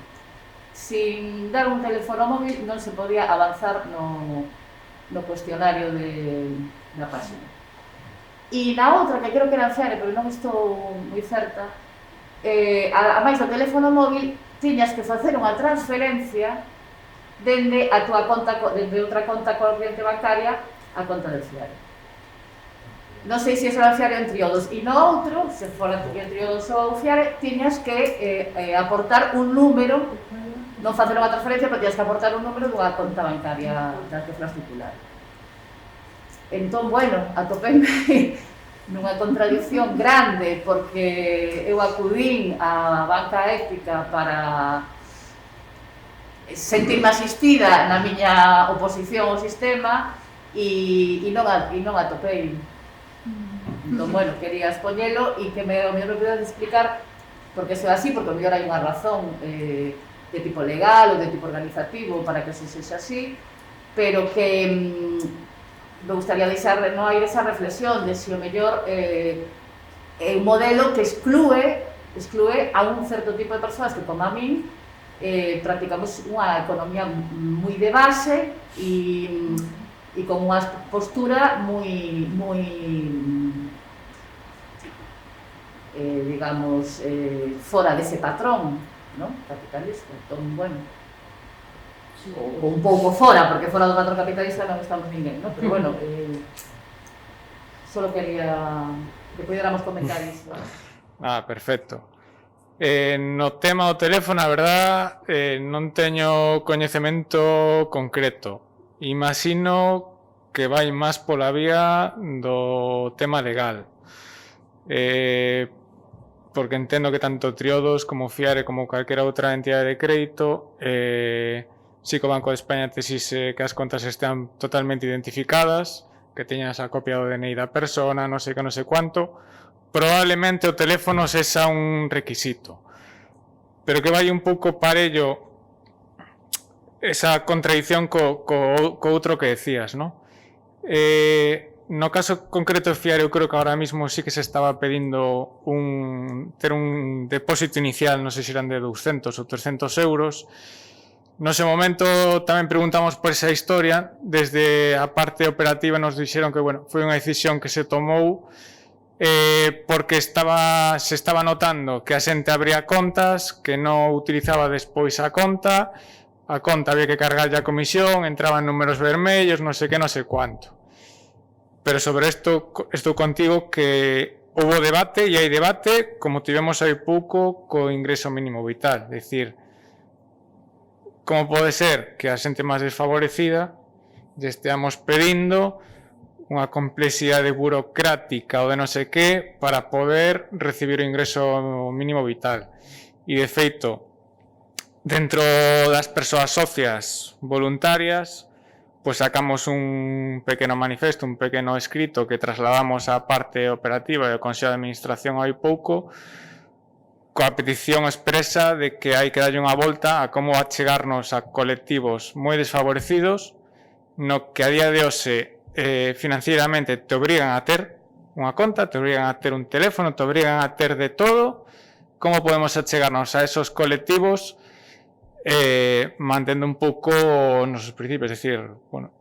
Sin dar un teléfono móvil non se podía avanzar no cuestionario da páxina. E na outra, que creo que era en Fiare, pero non estou moi certa, a máis do teléfono móvil, tiñas que facer unha transferencia dende a túa conta, dende outra conta corriente bancaria a conta de Fiare. Non sei se era Fiare en Triodos, e no outro, se fora en Triodos ou Fiare, tiñas que aportar un número, non facer unha transferencia, pero tiñas que aportar un número dunha conta bancaria da que fueras titular. Entón, bueno, atopeime nunha contradicción grande, porque eu acudín á banca ética para sentirme asistida na miña oposición ao sistema e non atopei. Entón, bueno, quería expoñelo e que me pudedes explicar porque se así, porque o mellor hai unha razón de tipo legal ou de tipo organizativo para que se sexa así, pero que me gustaría deixar no aire esa reflexión de se o mellor é un modelo que exclúe a un certo tipo de persoas que, como a min, practicamos unha economía moi de base e con unha postura moi digamos, fora dese patrón, non? Capitalista. Entón, bueno, ou un pouco fora, porque fora do patrón capitalista non estamos ninguén, non? Pero bueno, solo quería que pudiéramos comentar iso.
Perfecto. No tema do teléfono, a verdad, non teño coñecemento concreto. Imagino que vai máis pola vía do tema legal. Porque entendo que tanto Triodos como Fiare como calquera outra entidade de crédito si que o Banco de España te exixe que as contas estean totalmente identificadas, que teñas a copia do DNI da persona, non sei que non sei cuánto. Probablemente o teléfono sexa un requisito, pero que vai un pouco parello esa contradición co outro que decías, non? No caso concreto de Fiare, eu creo que ahora mismo sí que se estaba pedindo ter un depósito inicial, non sei se eran de 200 ou 300 euros. No ese momento tamén preguntamos por esa historia. Desde a parte operativa nos dixeron que, bueno, foi unha decisión que se tomou porque se estaba notando que a xente abría contas, que non utilizaba despois a conta había que cargarlle a comisión, entraban números vermellos, non sei que, non sei cuánto. Pero sobre isto estou contigo que houve debate e hai debate, como tivemos hai pouco co ingreso mínimo vital, é dicir, como pode ser que a xente máis desfavorecida lle esteamos pedindo unha complexidade burocrática ou de non sei que para poder recibir o ingreso mínimo vital. E, de feito, dentro das persoas socias voluntarias, pues sacamos un pequeno manifesto, un pequeno escrito que trasladamos á parte operativa do Consello de Administración hai pouco, coa petición expresa de que hai que darlle unha volta a como achegarnos a colectivos moi desfavorecidos, no que a día de hoxe financieramente te obrigan a ter unha conta, te obrigan a ter un teléfono, te obrigan a ter de todo. Como podemos achegarnos a esos colectivos mantendo un pouco os nosos principios? É dicir, bueno,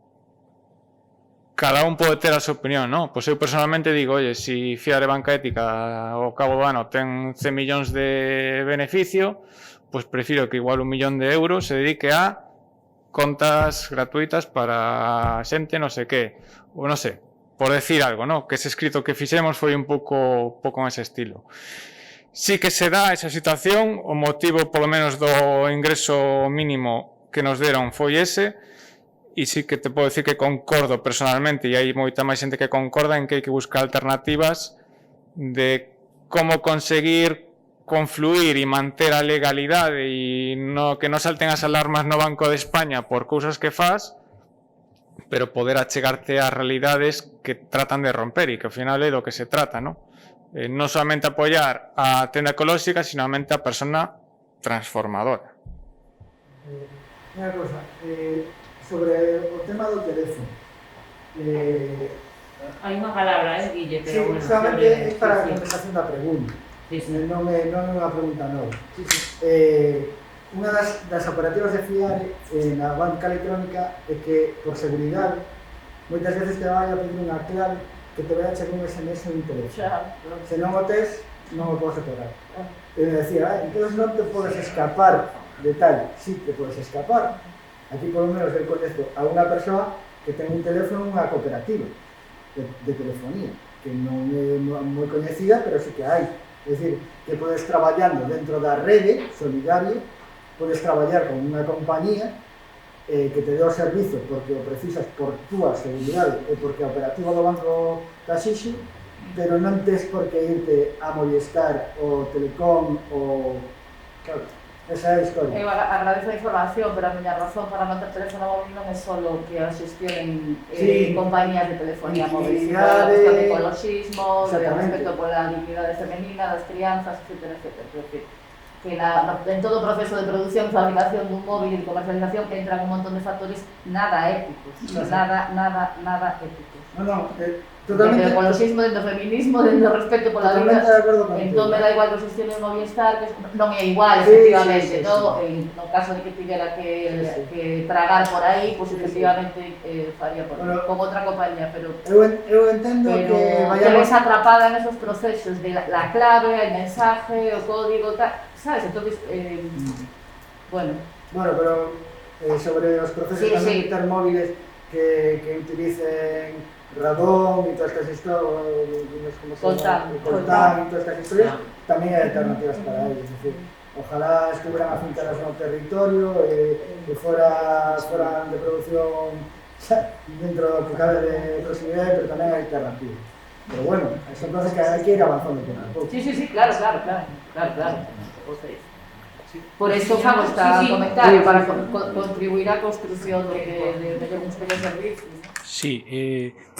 cada un pode ter a súa opinión, non? Pois eu personalmente digo, oye, se Fiare Banca Ética ao cabo do ano ten 100 millóns de beneficio, pois prefiro que igual 1 millón de euros se dedique a contas gratuitas para xente non sei que, ou non sei, por decir algo, non? Que ese escrito que fixemos foi un pouco nese estilo. Sí que se dá esa situación, o motivo polo menos do ingreso mínimo que nos deron foi ese, e sí que te podo decir que concordo personalmente, e hai moita máis xente que concorda en que hai que buscar alternativas de como conseguir confluir e manter a legalidade e que non salten as alarmas no Banco de España por cousas que faz, pero poder achegarte ás realidades que tratan de romper e que ao final é do que se trata, non? Non solamente apoiar a tenda ecolóxica, sino a persona transformadora.
Unha cosa, sobre o tema do teléfono.
Hai unha palabra, Guille,
Sí, solamente é para a contestación da pregunta. Non é unha pregunta nova. Unha das operativas de FIARE na banca electrónica é que, por seguridade, moitas veces te vai a pedir unha clave que te vai a chegar un SMS ou un teléfono. Se non o tes, non o podes operar. E me decía, entón non te podes escapar de tal. Sí, te podes escapar. Aquí, por lo menos, eu coñezo a unha persoa que ten un teléfono nunha cooperativa de telefonía, que non é moi coñecida, pero sí que hai. É dicir, que podes traballando dentro da rede solidaria, podes traballar con unha compañía que te dé o servizo porque o precisas por túa seguridade e porque a operativa do banco da Xixi, pero non tes por que irte a Movistar ou Telecom ou... Claro, esa é a historia.
Eu agradezo a información, pero a miña razón para non ter teléfono móvil non é só que a xestionen compañías de telefonía móvil, sino a cuestión de ecologismo, de respeto pola dignidade femenina das crianzas, etc. Que en todo o proceso de producción, fabricación dun móvil e de comercialización entran un montón de factores nada éticos, nada éticos.
Non, totalmente.
Dentro do ecologismo, dentro do feminismo, dentro do respeto pola vida. Entón me dá igual que o xestione o Movistar, que non é igual, efectivamente. No caso de que tivera que tragar por aí, pois efectivamente faría por aí, como outra compañía, pero
eu entendo que
vayamos atrapada en esos procesos de la clave, el mensaje, o código, tal, sabes? Entonces, bueno,
pero sobre os procesos de meter móviles que utilicen radón y todas estas historias, coltán y todas estas historias, tamén hai alternativas para ellos. Es decir, ojalá estuvieran afincadas no territorio, que fueran de producción dentro do que cabe de proximidade, pero tamén hai alternativas. Pero bueno, son cosas que hai que ir avanzando con un pouco.
Sí, claro. Por eso fago esta comentario, para contribuir á construción de uns pequenos servicios.
Sí,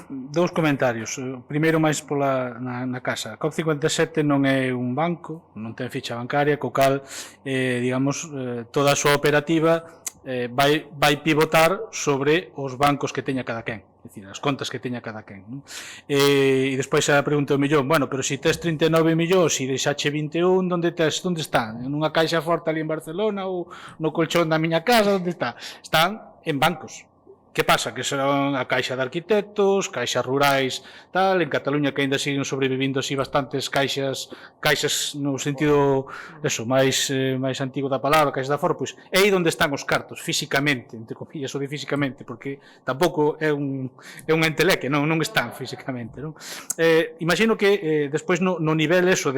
dous comentarios. Primeiro, máis na casa. COP57 non é un banco, non ten ficha bancaria, co cal, digamos, toda a súa operativa vai pivotar sobre os bancos que teña cada quen, é dicir, as contas que teña cada quen, non? E despois a pregunta do millón, bueno, pero se tes 39 millóns e deixache 21, onde están? En unha caixa forte ali en Barcelona ou no colchón da miña casa, onde está? Están en bancos. Que pasa? Que son a Caixa de Arquitectos, caixas rurais, tal, en Cataluña que ainda siguen sobrevivindo así bastantes caixas no sentido, eso, máis antigo da palabra, caixas de aforo, pois é aí onde están os cartos, físicamente, entre comillas, o de físicamente, porque tampouco é un enteleque, non están físicamente, non? Imagino que despois no nivel eso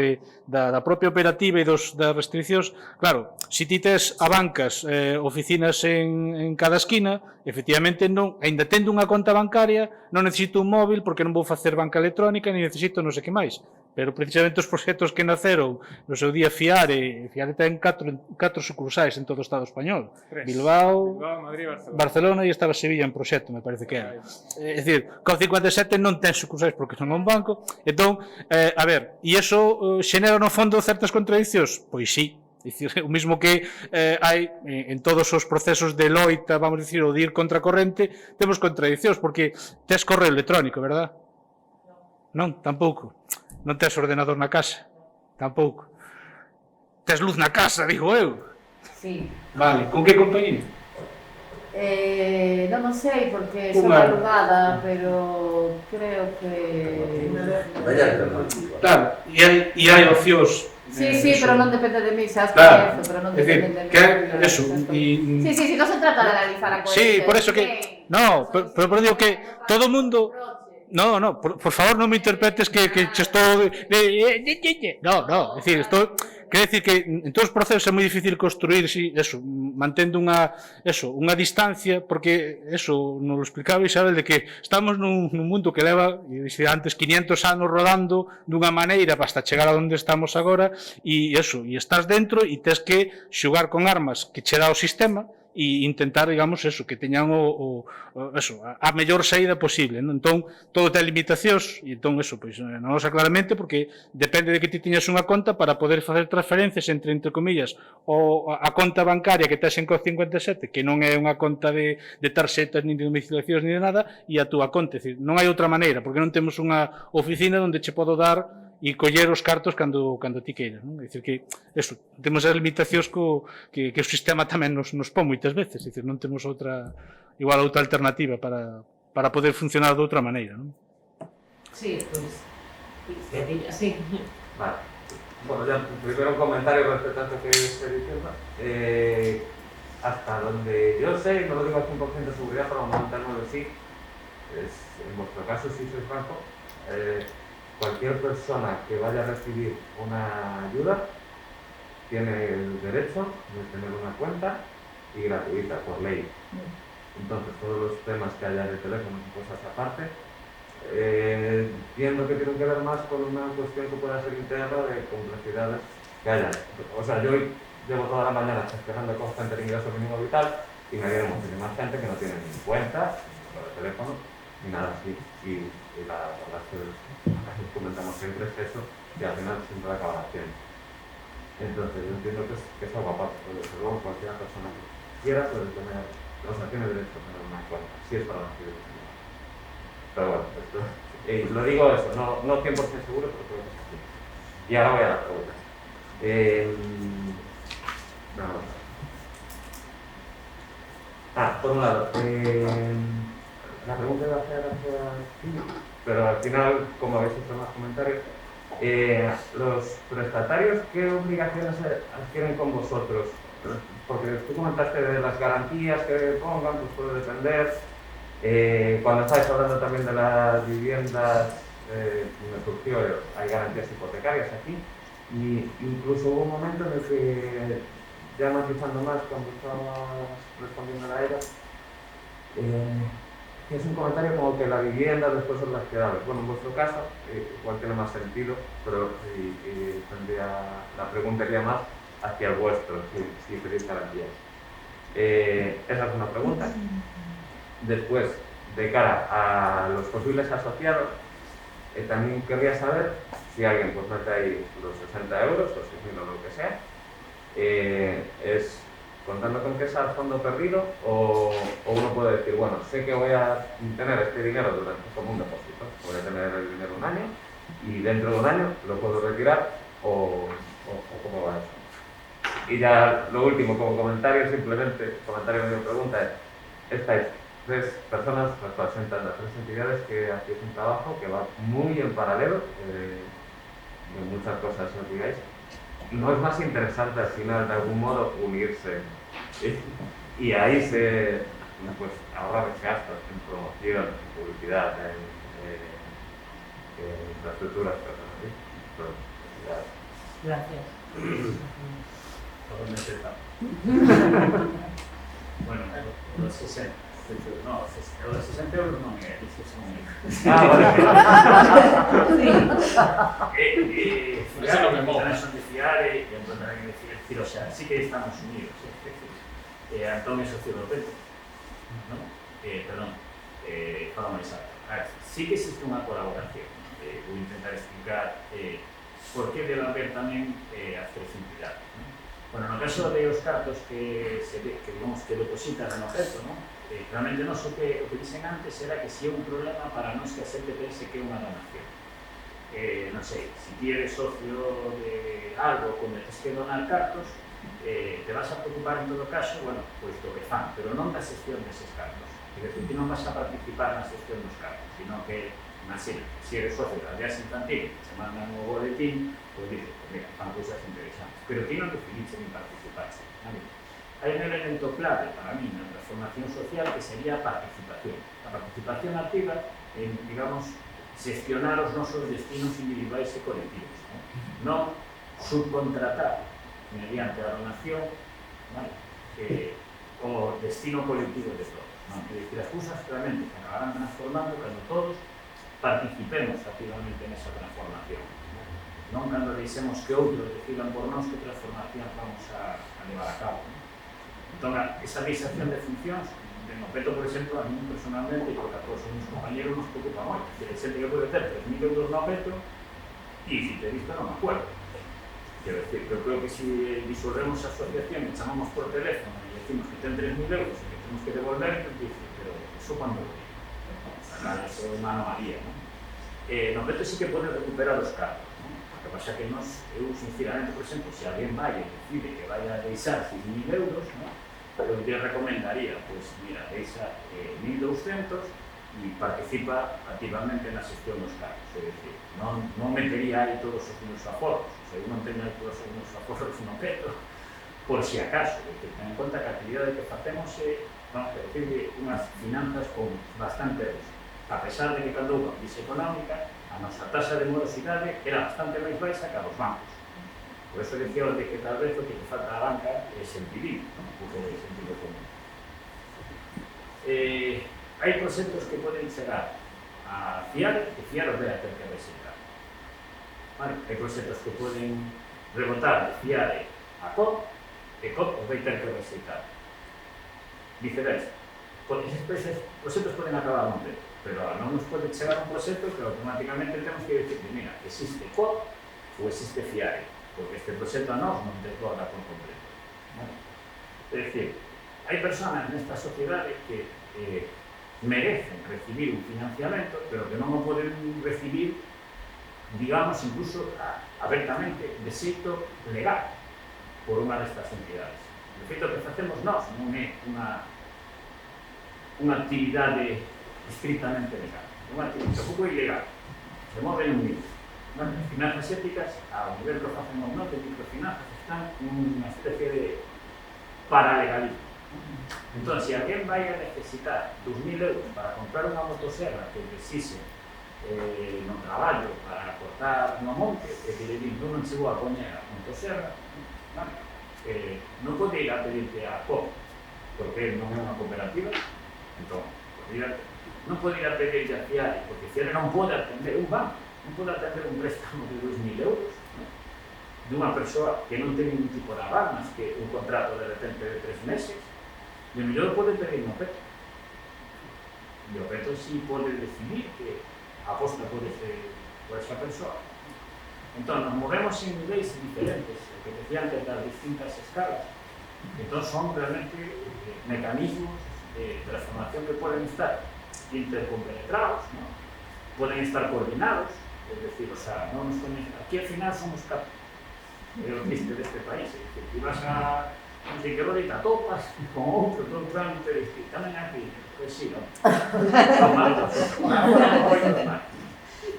da propia operativa e das restriccións, claro, se ti tes a bancas, oficinas en cada esquina, efectivamente non, ainda tendo unha conta bancaria, non necesito un móvil porque non vou facer banca electrónica, ni necesito non sei que máis. Pero precisamente os proxectos que naceron no seu día FIARE ten 4 sucursais en todo o Estado español. Bilbao,
Madrid,
Barcelona e estaba Sevilla en proxecto, me parece que era. É dicir, COP57 non ten sucursais porque non é un banco. Entón, a ver, e iso xenera no fondo certas contradiccións? Pois sí. O mismo que hai en todos os procesos de loita, vamos dicir, ou de ir contra corrente, temos contradiccións, porque tes correo electrónico, verdad? Non, tampouco. Non tes ordenador na casa? Tampouco. Tes luz na casa, digo eu?
Sí.
Vale, con que compañía?
Non sei, porque son alugada, pero creo que...
Claro, e hai opcións.
Sí, pero non depende de mí, sabes que é eso, pero non depende de mí.
Eso,
Sí, non se trata de analizar a coherencia.
Sí, por eso que... No, pero digo que todo o mundo... No, por favor non me interpretes que estou... No, é dicir, quer decir que en todos os procesos é moi difícil construir mantendo unha distancia, porque nos lo explicaba Isabel, de que estamos nun mundo que leva, antes, 500 anos rodando dunha maneira hasta chegar a onde estamos agora, e estás dentro e tes que xogar con armas que che dá o sistema e intentar, digamos, que teñan a mellor saída posible, non? Entón, todo ten limitacións, e entón, pois, non o sei claramente, porque depende de que ti tiñas unha conta para poder facer transferencias entre comillas, a conta bancaria que tes en COP57, que non é unha conta de tarxetas, nin de domiciliacións, nin de nada, e a túa conta, é dicir, non hai outra maneira, porque non temos unha oficina onde che podo dar e coller os cartos cando ti queiras, non? É dicir que, temos as limitacións que o sistema tamén nos pon moitas veces, é dicir, non temos outra alternativa para poder funcionar de outra maneira, non?
Sí, pois, sí.
Vale. Bueno, ya, primero un comentario respecto a esto que estoy diciendo. Hasta donde yo sé, no lo digo al 100% de seguridad, pero vamos a mantenerlo de sí, en vuestro caso, si sois franco, cualquier persona que vaya a recibir una ayuda tiene el derecho de tener una cuenta y gratuita, por ley. Entonces, todos los temas que haya de teléfono y cosas aparte, entiendo que tienen que ver más con una cuestión que pueda ser interna de complejidades que haya. O sea, yo llevo toda la mañana gestionando cosas entre ingreso mínimo vital y me viene muchísima gente que no tiene ni cuenta, ni de teléfono, ni nada así. Y la verdad es que comentamos siempre eso y al final siempre acaba haciendo. Entonces yo entiendo que es algo aparte, pero desde luego cualquier persona que quiera puede tener, o sea, tiene derecho a tener una cuenta, si es para recibir. Pero bueno, esto, lo digo eso, no 100% seguro, pero creo que es así. Y ahora voy a la pregunta. Por un lado, la pregunta iba a hacer hacia ti, pero al final, como habéis hecho más comentarios, los prestatarios, ¿qué obligaciones adquieren con vosotros? Porque tú comentaste de las garantías que pongan, pues puede depender. Cuando estáis hablando también de las viviendas, me surgió, hay garantías hipotecarias aquí, y incluso hubo un momento en el que, ya matizando más cuando estabas respondiendo a ella, es un comentario como que la vivienda después son las quedables. Bueno, en vuestro caso, igual tiene más sentido, pero la pregunta iría más hacia el vuestro, si pedís garantías. Esa es una pregunta. Después, de cara a los posibles asociados, también querría saber si alguien pues mete ahí los 60 euros o 6.000 o lo que sea, es contando con que es al fondo perdido o uno puede decir, bueno, sé que voy a tener este dinero durante como un depósito, voy a tener el dinero un año y dentro de un año lo puedo retirar o cómo va eso. Y ya lo último como comentario, simplemente, comentario de mi pregunta es, estáis 3 personas representan las 3 entidades que hacéis un trabajo que va muy en paralelo, en muchas cosas os digáis. ¿No es más interesante al final de algún modo unirse y ahí se pues, ahorrar gastos en promoción, en publicidad, en infraestructuras personales?
Gracias.
Bueno, los 60. No, los 60 euros no me
Eso no me mola.
Son de fiar y entonces hay que decir, o sea, sí que estamos unidos. Antonio es socio europeo, ¿no? Perdón, Fala Isabel. Sí que existe una colaboración. Voy a intentar explicar por qué debe haber también accesibilidad. Bueno, no caso de los cartos que digamos que depositan en objeto, ¿no? Realmente no o que dicen antes era que si é un problema para nós que a xente pense que é unha donación. Non sei, se ti eres socio de algo onde tens que donar cartos, te vas a preocupar en todo caso, bueno, pois do que fan, pero non da xestión deses cartos. É dicir, ti non vas a participar na xestión dos cartos, sino que, imagina, se eres socio da aldea infantil, se mandan o boletín, pois dices, mira, fan cousas interesantes, pero ti non decidiste ni participarse, ¿vale? Hai un elemento clave para mí na transformación social que sería a participación. A participación activa en, digamos, xestionar os nosos destinos individuais e colectivos. Non subcontratar mediante a donación, ¿vale? O destino colectivo de todos. ¿No? Es decir, as cousas realmente se acabarán transformando cando todos participemos activamente nesa transformación. Non cando deixemos que outros decidan por nós que transformación vamos a levar a cabo. ¿No? Entón, esa deixación de funcións, de Nopeto, por exemplo, a mí personalmente, porque a todos os meus compañeros nos preocupa moito. Hai xente que pode ter 3.000 euros no Nopeto e, se te visto, non me acuerdo. Quero decir, eu creo que se disolvemos a asociación e chamamos por teléfono e decimos que ten 3.000 euros e que temos que devolver, dice, pero eso cando lo digo. Eso é unha anomalía, non? Nopeto sí que pode recuperar os cargos, non? O que pasa que eu, sinceramente, por exemplo, se alguén vai e decide que vai a deixar 6.000 euros, non? Eu te recomendaría, pois, mira, deixa 1.200 e participa activamente na xestión dos cargos. É dicir, non metería aí todos os meus aforros. O sea, eu non teño aí todos os meus aforros no peto, por si acaso. É dicir, ten en conta que a actividade que facemos é, vamos a decir, unhas finanzas con bastante risco. A pesar de que cando houve a crise económica, a nosa taxa de morosidade era bastante máis baixa que a dos bancos. Por eso decía de que tal vez o que falta a banca é sentidivo, un pouco de sentido común. Hai proxectos que poden chegar a fiar e fiar os vai a ter que rexeitar. Vale? Hai proxectos que poden rebotar e fiar a COP e COP os vai ter que rexeitar. Viceversa. Eses proxectos poden acabar non ter, pero non nos pode chegar un proxecto que automáticamente temos que decir que, mira, existe COP ou existe FIARE, porque este proxecto a nós non desborda por completo. Vale? É dicir, hai personas nesta sociedade que merecen recibir un financiamento, pero que non o poden recibir, digamos, incluso abertamente, de xeito legal, por unha destas entidades. De feito, o que facemos nós non é unha actividade estrictamente legal, é unha actividade tampouco ilegal, se move en un nivel. As finanzas éticas, ao nivel que facemos nós de microfinanzas, están nunha especie de paralegalismo. Entón, se alguén vai a necesitar 2.000 euros para comprar unha motosserra que precise no traballo para cortar no monte, e que le digo, non chegou a poñer a motosserra, non pode ir a pedirte a COP, porque non é unha cooperativa, entón, non pode ir a pedirte a FIARE, porque FIARE non pode atender un banco, non pode atender un préstamo de 2.000 euros dunha persoa que non ten ningún tipo de aval, mas que un contrato de repente de 3 meses, e o mellor pode pedir no peto. E o peto si pode decidir que a aposta pode ser por esa persoa. Entón, nos movemos en niveis diferentes, o que decían que das distintas escalas. Entón, son realmente mecanismos de transformación que poden estar intercompenetrados, ¿no? Poden estar coordinados, es decir, o sea, non nos aquí al final somos é o triste deste país, é dicir, que vas a non sei que rodita topas con outro, todo un trámite de que tamén aquí, pois sí, non?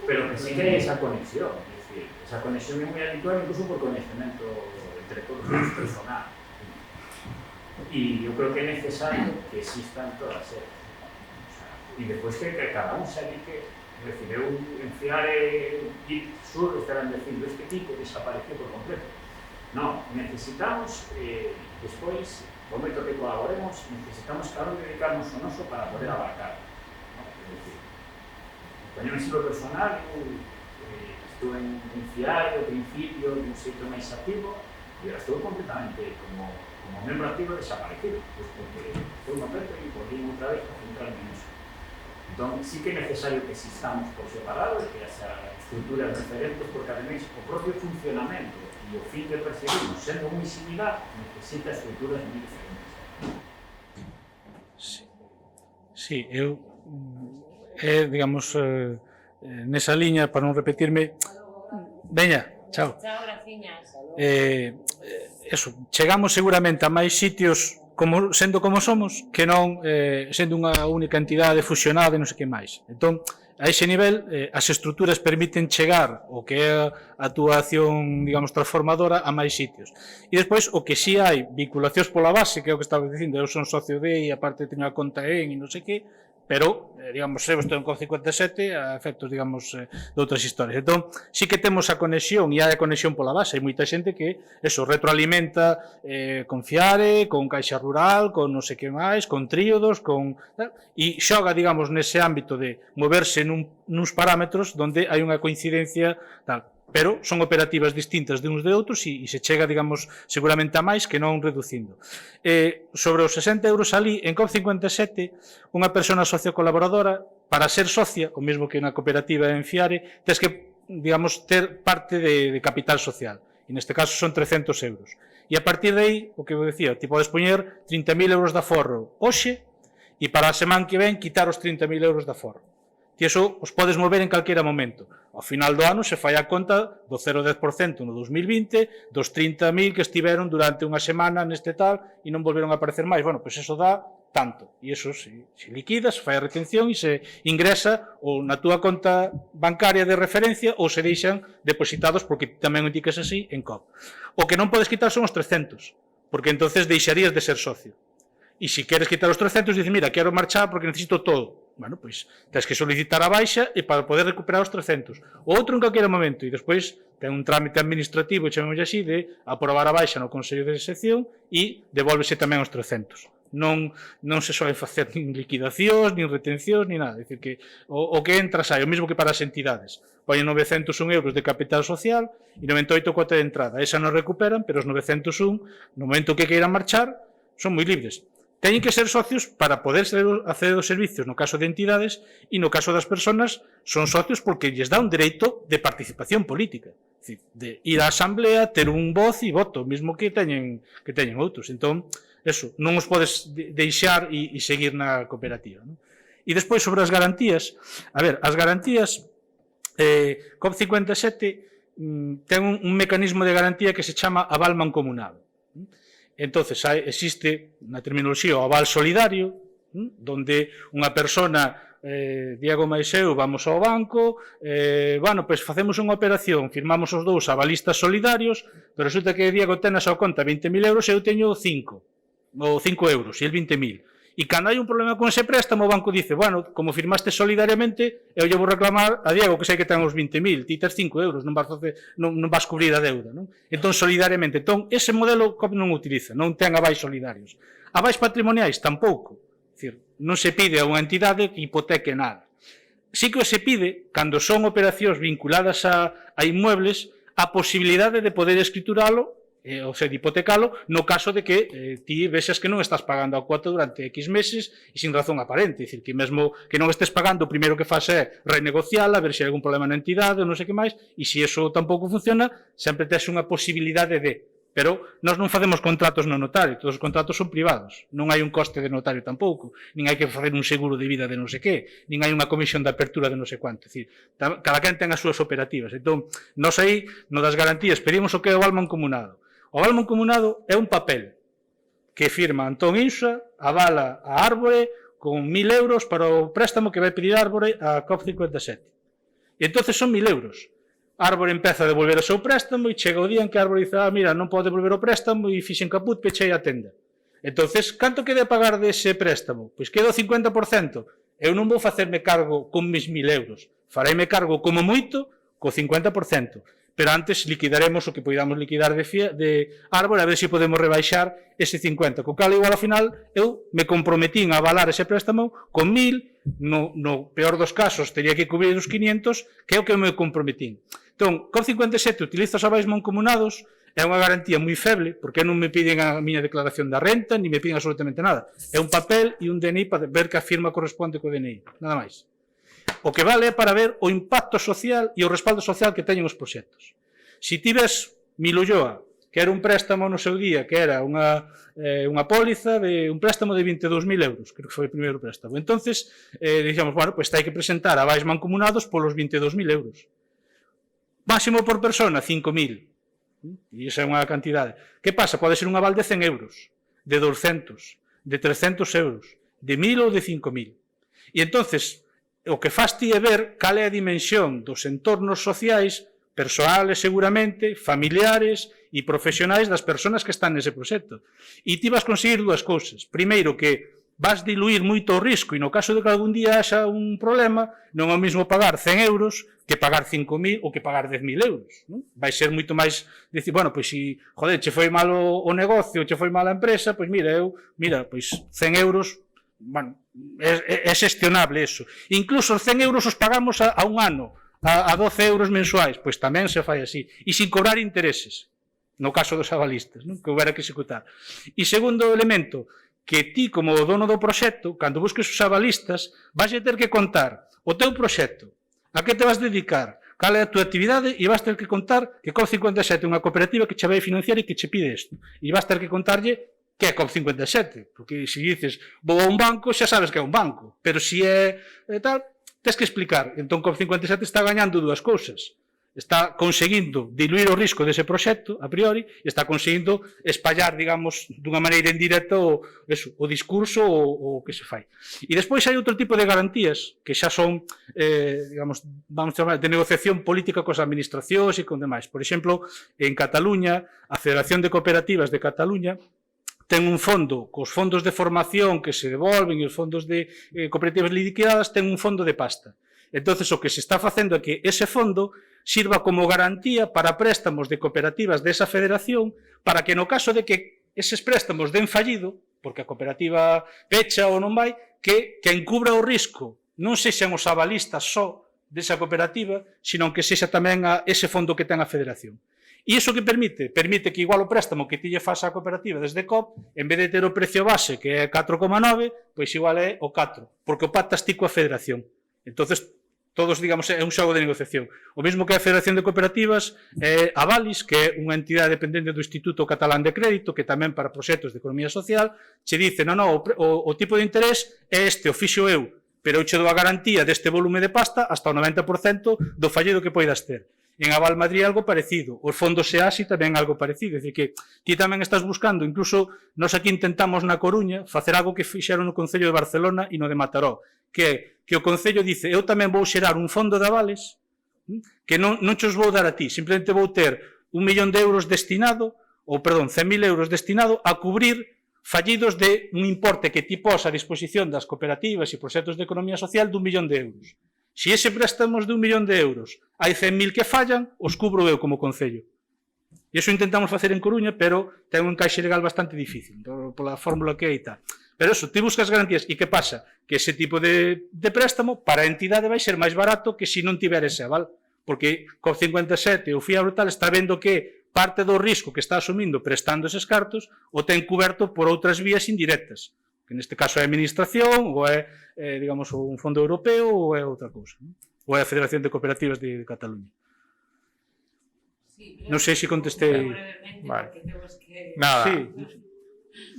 Pero que sí que hai esa conexión, é dicir, esa conexión é moi habitual incluso por conhecimento entre todos os personal. E eu creo que é necesario que existan todas elas. E despois que cada un se dedique, es decir, eu en FIARE sur estarán dicindo este tipo desapareció por completo. Non, necesitamos, despois, o momento que colaboremos, necesitamos cada un dedicarnos o noso para poder abarcar. Es decir, teño un estilo personal, eu estuve en FIARE ao principio de un xeito máis activo e ahora estou completamente como membro activo desaparecido, pues porque foi un momento e volví outra vez a centrarme en eso. Entón, sí que é necesario que existamos por separado e que haya estruturas referentes, porque ademais o propio funcionamento e o fin que perseguimos, sendo moi similar, necesita estruturas moi diferentes.
Sí, eu, digamos, nesa liña, para non repetirme, veña, chao.
Chao, graciñas.
Eso, chegamos seguramente a máis sitios sendo como somos, que non sendo unha única entidade fusionada e non sei que máis. Entón, a ese nivel, as estruturas permiten chegar o que é a actuación, digamos, transformadora a máis sitios. E despois, o que si hai vinculacións pola base, que é o que estaba dicindo, eu son socio de e aparte teño a conta en e non sei que, pero, digamos, eu estou en COP57 a efectos, digamos, de outras historias. Entón, sí que temos a conexión, e hai a conexión pola base, hai moita xente que, eso, retroalimenta con Fiare, con Caixa Rural, con non sei que máis, con Tríodos, e xoga, digamos, nese ámbito de moverse nuns parámetros onde hai unha coincidencia tal. Pero son operativas distintas de uns de outros e se chega, digamos, seguramente a máis que non reducindo. Sobre os 60 euros ali, en COP57, unha persona sociocolaboradora, para ser socia, o mesmo que na cooperativa en Fiare, tens que, digamos, ter parte de capital social. E neste caso son 300 euros. E a partir de aí, o que eu decía, ti podes poñer 30.000 euros de aforro hoxe e para a semana que ven quitar os 30.000 euros de aforro. Ti eso os podes mover en calquera momento. Ao final do ano se fai a conta do 0,10% no 2020, dos 30.000 que estiveron durante unha semana neste tal e non volveron a aparecer máis. Bueno, pois eso dá tanto. E eso se liquida, se fai a retención e se ingresa ou na túa conta bancaria de referencia ou se deixan depositados, porque tamén o indicas así, en COP. O que non podes quitar son os 300, porque entonces deixarías de ser socio. E se queres quitar os 300, dices, mira, quero marchar porque necesito todo. Bueno, pois tens que solicitar a baixa e para poder recuperar os 300. O outro en calquera momento, e despois ten un trámite administrativo, chamemos así, de aprobar a baixa no Consello de Sección e devolvese tamén os 300. Non se soe facer nin liquidacións, nin retencións, nin nada. É dicir, que o que entra sai, o mesmo que para as entidades. Poñen 901 euros de capital social e 98 cuota de entrada. Esa non recuperan, pero os 901, no momento que queiran marchar, son moi libres. Teñen que ser socios para poder acceder aos servicios no caso de entidades e no caso das persoas son socios porque lles dá un dereito de participación política, é dicir, de ir á asamblea, ter un voz e voto, mesmo que teñen outros. Entón, eso, non os podes deixar e seguir na cooperativa, non? E despois sobre as garantías, a ver, as garantías COP57 ten un mecanismo de garantía que se chama aval mancomunado. Entonces existe na terminoloxía o aval solidario, donde unha persona, Diego máis eu, vamos ao banco, bueno, pois facemos unha operación, firmamos os dous avalistas solidarios, pero resulta que Diego ten a súa conta 20.000 euros e eu teño 5 euros, e el 20.000. E cando hai un problema con ese préstamo, o banco dice, bueno, como firmaste solidariamente, eu lle vou reclamar a Diego, que sei que ten os 20.000, ti tes 5 euros, non vas cubrir a deuda, non? Entón, solidariamente. Entón, ese modelo COP non utiliza, non ten avais solidarios. Avais patrimoniais, tampouco. É dicir, non se pide a unha entidade que hipoteque nada. Sí que se pide, cando son operacións vinculadas a inmuebles, a posibilidade de poder escrituralo, ou sea, de hipotecalo, no caso de que ti vexas que non estás pagando a cuota durante X meses e sin razón aparente. É dicir, que mesmo que non estés pagando, o primeiro que faz é renegociala, ver se hai algún problema na entidade ou non sei que máis, e se iso tampouco funciona, sempre tes unha posibilidade de... Pero nós non facemos contratos no notario, todos os contratos son privados, non hai un coste de notario tampouco, nin hai que facer un seguro de vida de non sei que, nin hai unha comisión de apertura de non sei cuánto. É dicir, cada quen ten as súas operativas. Entón, nós aí, no das garantías, pedimos o que é o aval mancomunado. O aval mancomunado é un papel que firma Antón Insa, avala a Árbore con 1.000 euros para o préstamo que vai pedir Árbore a COP57. E entonces son 1.000 euros. Árbore empeza a devolver o seu préstamo e chega o día en que Árbore dice, mira, non pode devolver o préstamo e fixen caput, pechei a tenda. Entonces, canto quede a pagar dese préstamo? Pois queda o 50%. Eu non vou facerme cargo con mis 1.000 euros. Fareime cargo como moito co 50%. Pero antes liquidaremos o que poidamos liquidar de Árbore, a ver se podemos rebaixar ese 50. Co cal, igual, ao final, eu me comprometín a avalar ese préstamo con 1.000, no peor dos casos, teria que cubrir os 500, que é o que me comprometín. Entón, COP57 utiliza os avais mancomunados, é unha garantía moi feble, porque non me piden a miña declaración da renta, ni me piden absolutamente nada. É un papel e un DNI para ver que a firma corresponde co DNI, nada máis. O que vale é para ver o impacto social e o respaldo social que teñen os proxectos. Se ti ves Milulloa, que era un préstamo no seu día, que era unha póliza de un préstamo de 22.000 euros, creo que foi o primeiro préstamo. Entonces, dixemos, bueno, pois hai que presentar avais mancomunados polos 22.000 euros. Máximo por persona, 5.000. E esa é unha cantidade. Que pasa? Pode ser un aval de 100 euros, de 200, de 300 euros, de 1.000 ou de 5.000. E entonces, o que faz ti é ver cal é a dimensión dos entornos sociais, persoales seguramente, familiares e profesionais das persoas que están nese proxecto. E ti vas conseguir dúas cousas. Primeiro, que vas diluir moito o risco e no caso de que algún día haxa un problema non é o mesmo pagar 100 euros que pagar 5.000 ou que pagar 10.000 euros, non? Vai ser moito máis dicir, bueno, pois se, joder, che foi mal o negocio, che foi mal a empresa, pois mira, pois 100 euros, bueno, é xestionable eso. Incluso os 100 euros os pagamos a un ano, a 12 euros mensuais, pois tamén se fai así, e sin cobrar intereses, no caso dos avalistas, non? Que houbera que executar. E segundo elemento, que ti, como dono do proxecto, cando busques os avalistas, vas a ter que contar o teu proxecto, a que te vas dedicar, cal é a tua actividade, e vas ter que contar que COP57 é unha cooperativa que che vai financiar e que che pide isto. E vas ter que contarlle que é COP57, porque se dices vou a un banco, xa sabes que é un banco, pero se é tal, tens que explicar. Entón COP57 está gañando dúas cousas. Está conseguindo diluir o risco dese proxecto, a priori, e está conseguindo espallar, digamos, dunha maneira indirecta o discurso o que se fai. E despois hai outro tipo de garantías que xa son, digamos, vamos chamar de negociación política cos administracións e con demais. Por exemplo, en Cataluña, a Federación de Cooperativas de Cataluña ten un fondo, cos fondos de formación que se devolven e os fondos de cooperativas liquidadas, ten un fondo de pasta. Entonces, o que se está facendo é que ese fondo sirva como garantía para préstamos de cooperativas desa federación para que no caso de que eses préstamos den fallido, porque a cooperativa pecha ou non vai, que encubra o risco non sexan os avalistas só desa cooperativa, sino que sexa tamén ese fondo que ten a federación. E iso que permite? Permite que igual o préstamo que ti lle faz a cooperativa desde COP, en vez de ter o precio base, que é 4,9, pois igual é o 4, porque o pactas ti coa federación. Entonces, todos, digamos, é un xogo de negociación. O mesmo que a Federación de Cooperativas, Avalis, que é unha entidade dependente do Instituto Catalán de Crédito, que tamén para proxectos de economía social, che dice, non, o tipo de interés é este, o fixo eu, pero eu che dou a garantía deste volume de pasta hasta o 90% do fallido que poidas ter. En Aval Madrid algo parecido, os fondos SEASI tamén algo parecido, é dicir que ti tamén estás buscando, incluso nós aquí intentamos na Coruña facer algo que fixeron no Concello de Barcelona e no de Mataró, que é que o Concello dice, eu tamén vou xerar un fondo de avales que non xos vou dar a ti, simplemente vou ter 1 millón de euros destinado, ou perdón, 100.000 euros destinado a cubrir fallidos de un importe que ti pos a disposición das cooperativas e proxectos de economía social de 1 millón de euros. Se ese préstamos de 1 millón de euros hai 100.000 que fallan, os cubro eu como Concello. E iso intentamos facer en Coruña, pero ten un encaixe legal bastante difícil, pola fórmula que é e tal. Pero eso, ti buscas garantías. E que pasa? Que ese tipo de préstamo para a entidade vai ser máis barato que se non tiver ese aval. Porque COP57 o FIA tal está vendo que parte do risco que está asumindo prestando eses cartos o ten cuberto por outras vías indirectas. Que neste caso é a administración, ou é, digamos, un fondo europeo, ou é outra cousa. Ou é a Federación de Cooperativas de Cataluña. Non sei se contestei.
Vale. Nada. Sí.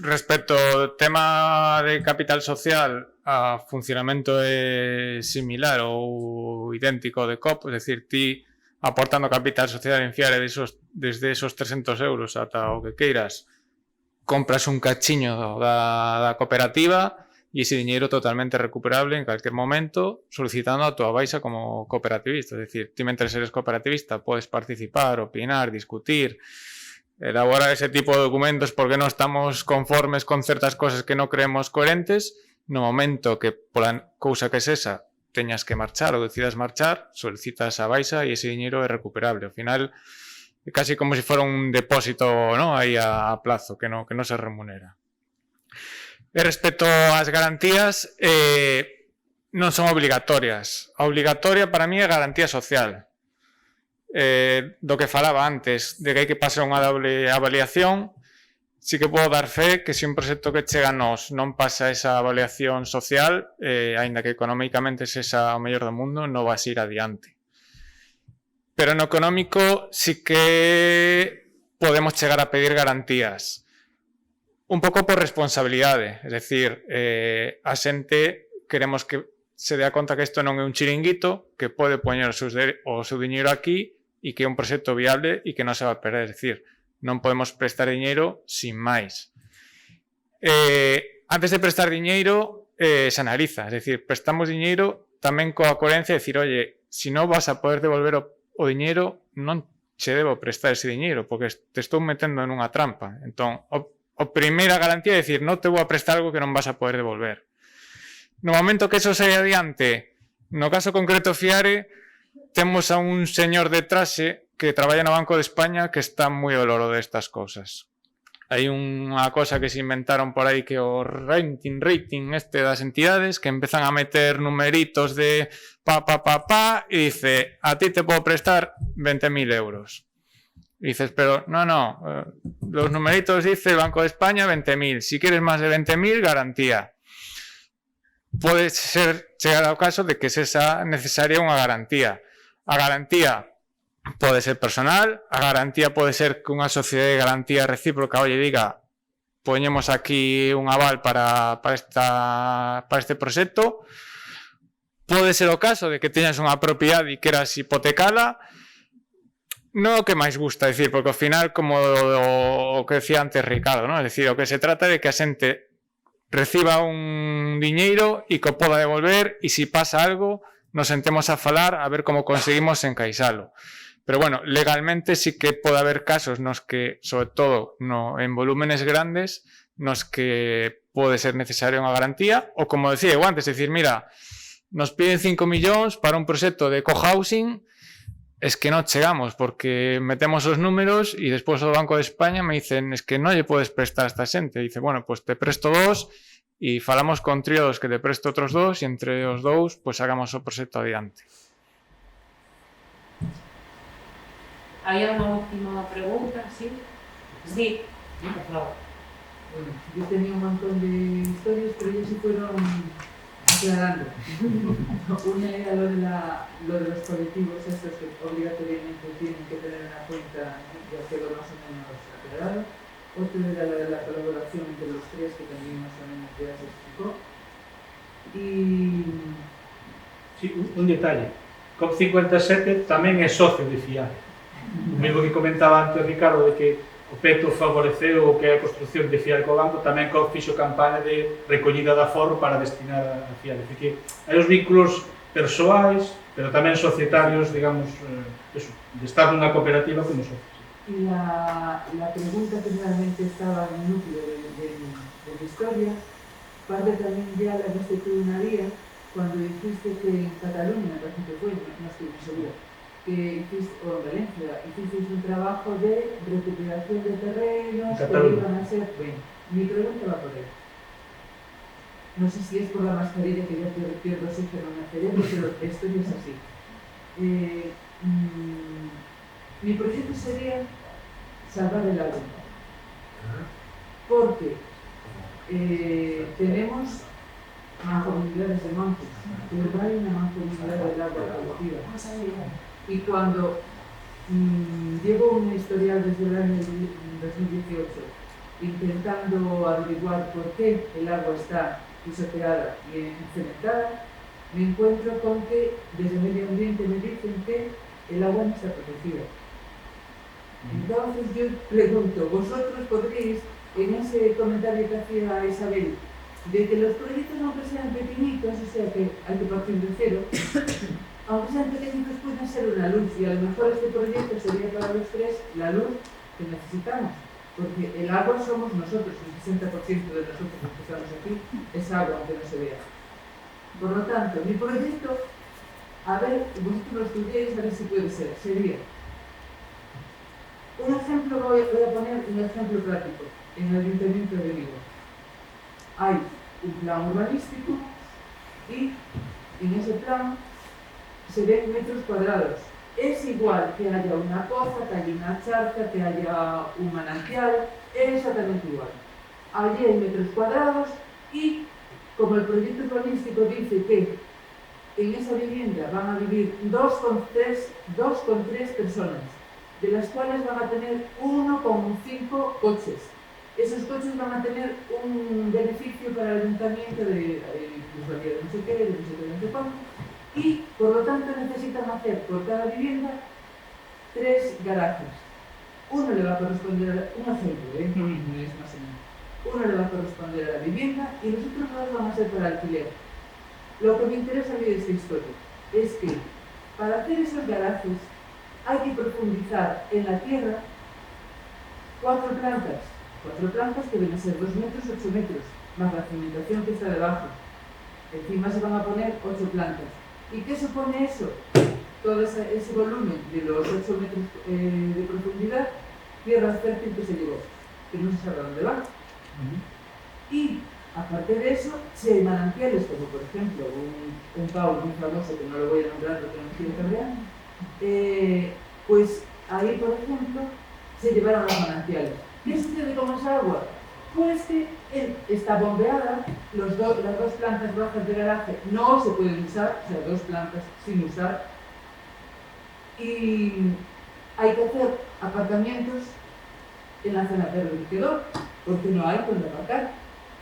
Respecto ao tema de capital social, a funcionamento é similar ou idéntico de COP, é dicir, ti aportando capital social en Fiare desde esos 300 euros ata o que queiras, compras un cachiño da cooperativa e ese diñeiro totalmente recuperable en calquer momento solicitando a túa baixa como cooperativista, é dicir, ti mentre eres cooperativista podes participar, opinar, discutir, elaborar ese tipo de documentos porque non estamos conformes con certas cosas que non creemos coherentes. No momento que pola cousa que es esa teñas que marchar ou decidas marchar, solicitas a baixa e ese diñeiro é recuperable. Ao final é casi como se fora un depósito, ¿no? Aí a plazo que non se remunera. E respecto ás garantías, non son obligatorias. A obligatoria para mí é garantía social. Do que falaba antes, de que hai que pasar unha doble avaliación, sí que podo dar fe que se un proxecto que chega a nós non pasa esa avaliación social, aínda que económicamente sexa o mellor do mundo, non vas ir adiante. Pero no económico sí que podemos chegar a pedir garantías. Un pouco por responsabilidade, é dicir, a xente queremos que se dea conta que isto non é un chiringuito, que pode poñer o seu diñeiro aquí e que é un proxecto viable e que non se va a perder, é dicir, non podemos prestar diñeiro sin máis. Antes de prestar diñeiro, se analiza, é dicir, prestamos diñeiro tamén coa coherencia de dicir, oye, se non vas a poder devolver o diñeiro, non che debo prestar ese diñeiro, porque te estou metendo nunha trampa. Entón, a primeira garantía é dicir, non te vou a prestar algo que non vas a poder devolver. No momento que eso saia adiante, no caso concreto Fiare, temos a un señor de traxe que traballa no Banco de España que está moi ao loro destas cousas. Hai unha cosa que se inventaron por aí que o rating das entidades que empezan a meter numeritos de pa, e dice, a ti te puedo prestar 20.000 euros. Y dices, pero no, los numeritos dice el Banco de España 20.000, si quieres más de 20.000, garantía. Puede ser chegar ao caso de que sea necesaria unha garantía. A garantía pode ser personal, a garantía pode ser que unha sociedade de garantía recíproca olle diga poñemos aquí un aval para este proxecto. Pode ser o caso de que teñas unha propiedade e queras hipotecala. Non o que máis gusta, decir, porque ao final, como o que decía antes Ricardo, ¿no? Es decir, o que se trata de que a xente reciba un diñeiro e que o poda devolver e se pasa algo nos sentemos a falar a ver como conseguimos encaixalo. Pero bueno, legalmente sí que pode haber casos nos que, sobre todo en volúmenes grandes, nos que pode ser necesaria unha garantía, ou como decía eu antes, decir, mira, nos piden 5 millóns para un proxecto de cohousing, es que non chegamos, porque metemos os números e despois o Banco de España me dicen, es que non lle podes prestar a esta xente. Dice, bueno, pues te presto 2 e falamos con tríodos que te presto outros 2 e entre os 2, pues hagamos o proxecto adiante.
¿Hay una última pregunta? ¿Sí? Sí. Por favor.
Bueno, yo tenía un montón de historias, pero ya se fueron aclarando. Una era lo de los colectivos estos que obligatoriamente tienen que tener en cuenta, ya quedó más o menos aclarado. Otro era lo de la colaboración entre los tres, que también más o menos ya se explicó. Y...
Sí, un detalle. COP57 tamén é socio de Fiare. O mesmo que comentaba antes Ricardo de que o Peto favoreceu o que é a construción de Fiare co banco, tamén COP fixo campaña de recollida de aforro para destinar a Fiare. Así que hai os vínculos persoais, pero tamén societarios, digamos, eso, de estar nunha cooperativa como socios.
Y la pregunta que realmente estaba en el núcleo de la historia parte también ya la que se día cuando dijiste que en Cataluña, parece que fue, no estoy muy segura, que hiciste, o en Valencia, hiciste un trabajo de recuperación de terrenos que iban a ser... Bueno, mi pregunta va por ahí. No sé si es por la mascarilla que ya pierdo oxígeno en el cerebro, pero esto ya es así. Mi proyecto sería salvar el agua. Porque tenemos mancomunidades de montes, pero hay una mancomunidad del agua colectiva. Y cuando llevo un historial desde el año 2018 intentando averiguar por qué el agua está pisoteada y cementada, me encuentro con que desde el medio ambiente me dicen que el agua no está protegida. Entonces yo pregunto, ¿vosotros podréis, en ese comentario que hacía Isabel, de que los proyectos aunque sean pequeñitos, o sea que hay que partir de cero, aunque sean pequeñitos pueden ser una luz, y a lo mejor este proyecto sería para los tres la luz que necesitamos, porque el agua somos nosotros, el 60% de nosotros los que estamos aquí es agua, aunque no se vea. Por lo tanto, mi proyecto, a ver, vosotros lo estudiéis, a ver si puede ser, sería un ejemplo, voy a poner un ejemplo práctico, en el Ayuntamiento de Vigo. Hay un plan urbanístico y en ese plan se ven metros cuadrados. Es igual que haya una poza, que haya una charca, que haya un manantial, es exactamente igual. Allí hay metros cuadrados y como el proyecto urbanístico dice que en esa vivienda van a vivir 2,3 personas, de las cuales van a tener 1,5 coches. Esos coches van a tener un beneficio para el ayuntamiento de no sé qué, de no sé cuánto, y por lo tanto necesitan hacer por cada vivienda 3 garajes. Uno le va a corresponder, un ejemplo, no es más o menos. Uno le va a corresponder a la vivienda y los otros 2 van a ser para alquiler. Lo que me interesa a mí de esta historia es que para hacer esos garajes hay que profundizar en la tierra 4 plantas 4 plantas que deben ser 2 metros, 8 metros, más la cimentación que está debajo. Encima se van a poner 8 plantas. ¿Y qué supone eso? Todo ese volumen de los 8 metros de profundidad, tierra fértil que se llevó, que no se sabe dónde va. Y aparte de eso, si hay manantiales, como por ejemplo un Pau muy famoso, que no lo voy a nombrar porque no quiero cambiar, pues ahí, por ejemplo, se llevaron los manantiales. ¿Qué sucede con esa agua? Pues que está bombeada, las 2 plantas bajas de garaje no se pueden usar, o sea, 2 plantas sin usar, y hay que hacer aparcamientos en la zona de Riquedor, porque no hay donde aparcar,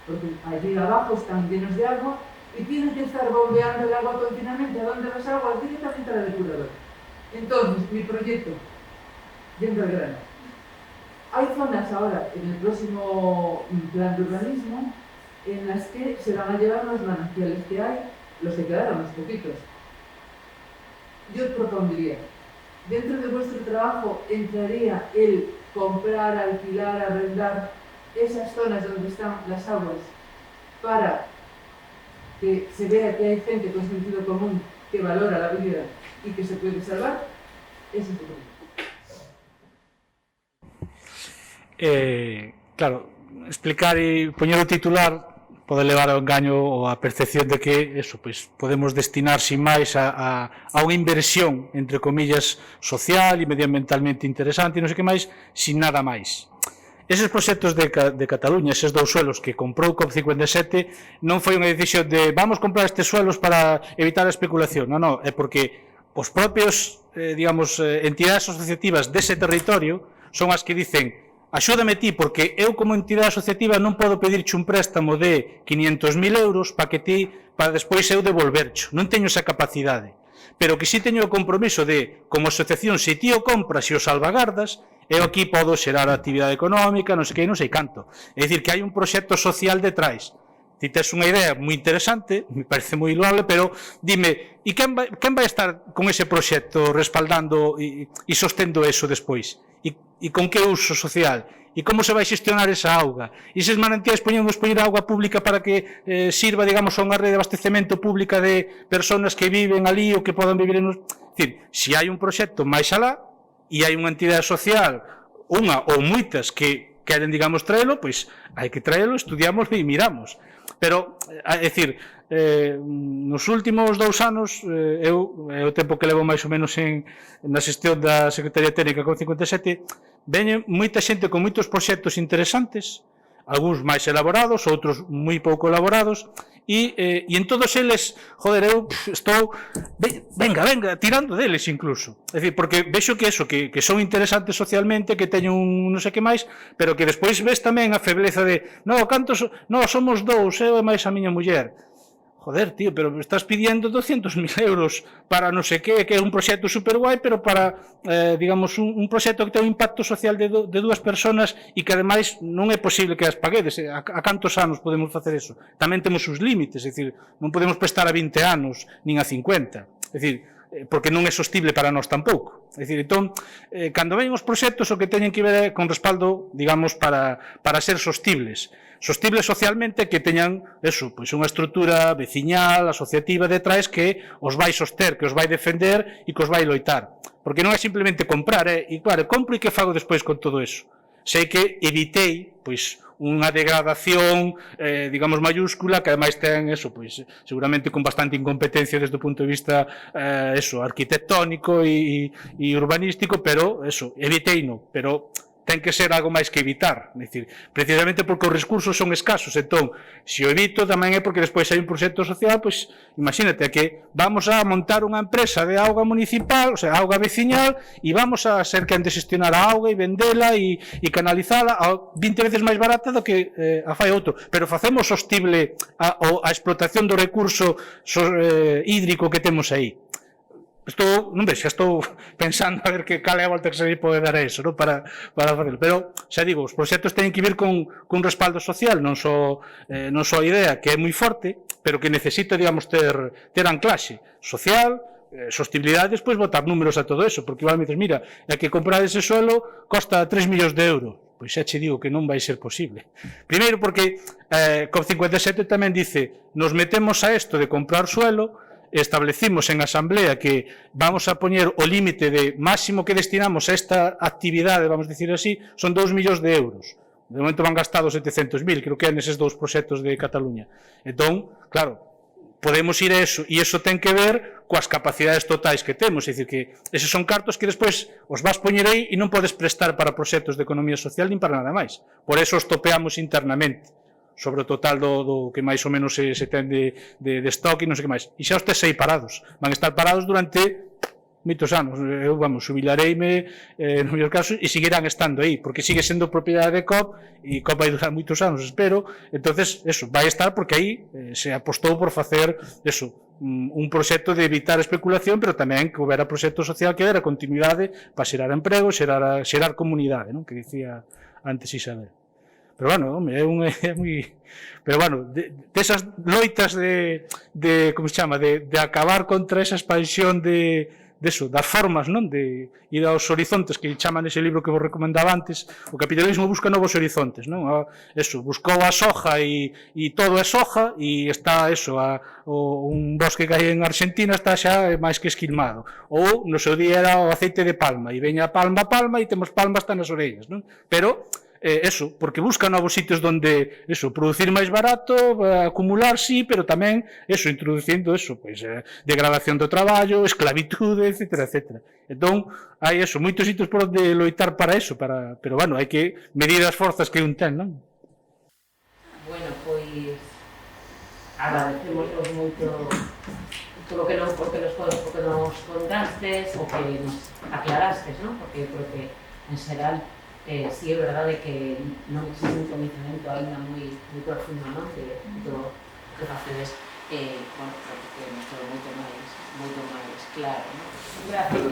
porque allí abajo están llenos de agua y tienen que estar bombeando el agua continuamente. ¿A dónde vas agua? Directamente a la depuradora. Entonces, mi proyecto, yendo al grano, hay zonas ahora en el próximo plan de urbanismo en las que se van a llevar los manantiales que hay, los que quedaron, los poquitos. Yo propondría, dentro de vuestro trabajo entraría el comprar, alquilar, arrendar esas zonas donde están las aguas para que se vea que hay gente con sentido común que valora la vida y que se puede salvar. Ese es el problema.
Claro, explicar e poñer o titular pode levar ao engaño ou a percepción de que eso, pois, podemos destinar sin máis a unha inversión, entre comillas, social e medioambientalmente interesante e non sei que máis, sin nada máis. Eses proxectos de Cataluña, eses 2 suelos que comprou COP57, non foi unha decisión de vamos comprar estes suelos para evitar a especulación, non, é porque os propios, digamos, entidades asociativas dese territorio son as que dicen axúdame ti, porque eu como entidade asociativa non podo pedirche un préstamo de 500.000 euros para despois eu devolvercho, non teño esa capacidade, pero que si teño o compromiso de, como asociación, se ti o compras e o salvagardas, eu aquí podo xerar actividade económica, non sei que, non sei canto. É dicir, que hai un proxecto social detrás. Ti tes unha idea moi interesante, me parece moi loable, pero dime, e quen vai estar con ese proxecto respaldando e sostendo eso despois? E con que uso social? E como se vai xestionar esa auga? E eses manantiais poñemos poñer auga pública para que sirva, digamos, a unha rede de abastecemento pública de persoas que viven ali ou que podan vivir en... É dicir, se hai un proxecto máis alá e hai unha entidade social, unha ou moitas que queren, digamos, traelo, pois hai que traelo, estudiamos e miramos. Pero, é dicir, nos últimos 2 anos, é o tempo que levo máis ou menos na xestión da Secretaría Técnica con 57, veñen moita xente con moitos proxectos interesantes, algúns máis elaborados, outros moi pouco elaborados, e en todos eles, joder, eu estou, venga, tirando deles incluso. É dicir, porque vexo que eso, que son interesantes socialmente, que teñen un non sei que máis, pero que despois ves tamén a febleza de, cantos, somos 2, eu e máis a miña muller. Joder, tío, pero me estás pidiendo 200.000 euros para non sei que é un proxecto super guai, pero para, digamos, un proxecto que ten un impacto social de 2 persoas e que ademais non é posible que as paguedes. A cantos anos podemos facer eso? Tamén temos os límites, é dicir, non podemos prestar a 20 anos, nin a 50. É dicir, porque non é sostible para nós tampouco. É dicir, entón, cando ven os proxectos o que teñen que ver con respaldo, digamos, para ser sostibles socialmente, que teñan eso, pois unha estrutura veciñal, asociativa detrás que os vai soster, que os vai defender e que os vai loitar. Porque non é simplemente comprar, e claro, compro e que fago despois con todo eso. Sei que evitei, pois, unha degradación, digamos, mayúscula, que ademais ten eso, pois, seguramente con bastante incompetencia desde o punto de vista arquitectónico e urbanístico, pero eso, evitei no, pero ten que ser algo máis que evitar, é dicir, precisamente porque os recursos son escasos, entón, se o evito tamén é porque despois hai un proxecto social, pois, imagínate que vamos a montar unha empresa de auga municipal, o sea, auga veciñal, e vamos a ser quen de xestionar a auga e vendela e canalizala a 20 veces máis barata do que a fai outro, pero facemos sostible a explotación do recurso hídrico que temos aí. Estou pensando a ver cal é a volta que se pode dar a eso, non? Para facelo. Pero, xa digo, os proxectos teñen que vir con respaldo social, non só a idea, que é moi forte, pero que necesita, digamos, ter anclaxe social, sostibilidade, despois botar números a todo eso, porque igual me dices, mira, é que comprar ese suelo costa 3 millóns de euros. pois xa che digo que non vai ser posible. Primeiro porque COP57 tamén dice, nos metemos a isto de comprar suelo, establecimos en asamblea que vamos a poñer o límite de máximo que destinamos a esta actividade, vamos dicir así, son 2 millóns de euros. De momento van gastados 700.000, creo que é neses dous proxectos de Cataluña. Entón, claro, podemos ir a eso, e iso ten que ver coas capacidades totais que temos, é dicir, que eses son cartos que despois os vas poñer aí e non podes prestar para proxectos de economía social nin para nada máis. Por eso os topeamos internamente sobre o total do que máis ou menos se ten de stock e non sei que máis. E xa os tes aí parados. Van estar parados durante moitos anos. Eu, vamos, jubilareime no mellor caso e seguirán estando aí, porque sigue sendo propiedade de COP e COP vai durar moitos anos, espero. Entonces, eso, vai estar porque aí se apostou por facer, eso, un proxecto de evitar especulación, pero tamén que houbera proxecto social que era continuidade para xerar emprego, xerar comunidade, non? Que dicía antes Isabel. Pero, bueno, é moi... Pero, bueno, desas loitas de como se chama, de acabar contra esa expansión eso, das formas, non? De ir aos horizontes que chaman ese libro que vos recomendaba antes. O capitalismo busca novos horizontes, non? Eso, buscou a soja e todo é soja e está, eso, un bosque que hai en Argentina está xa máis que esquilmado. Ou, no seu día era o aceite de palma e veña palma e temos palma hasta nas orellas, non? Pero eso, porque busca novos sitios donde, eso, producir máis barato, acumular, sí, pero tamén, eso, introducindo, eso, pois, degradación do traballo, esclavitude, etcétera, etcétera. Entón, hai, eso, moitos sitios por onde loitar para eso, pero, bueno, hai que medir as forzas que un ten, non?
Bueno, pois, agradecemos moito todo o que nos contastes, o que nos aclarastes, non? Porque creo que, en xeral, sí é verdade que non existe un coñecemento ainda moi profundo, non? De todo o que facedes, bueno, creo que é todo moito máis claro, non? Gracias.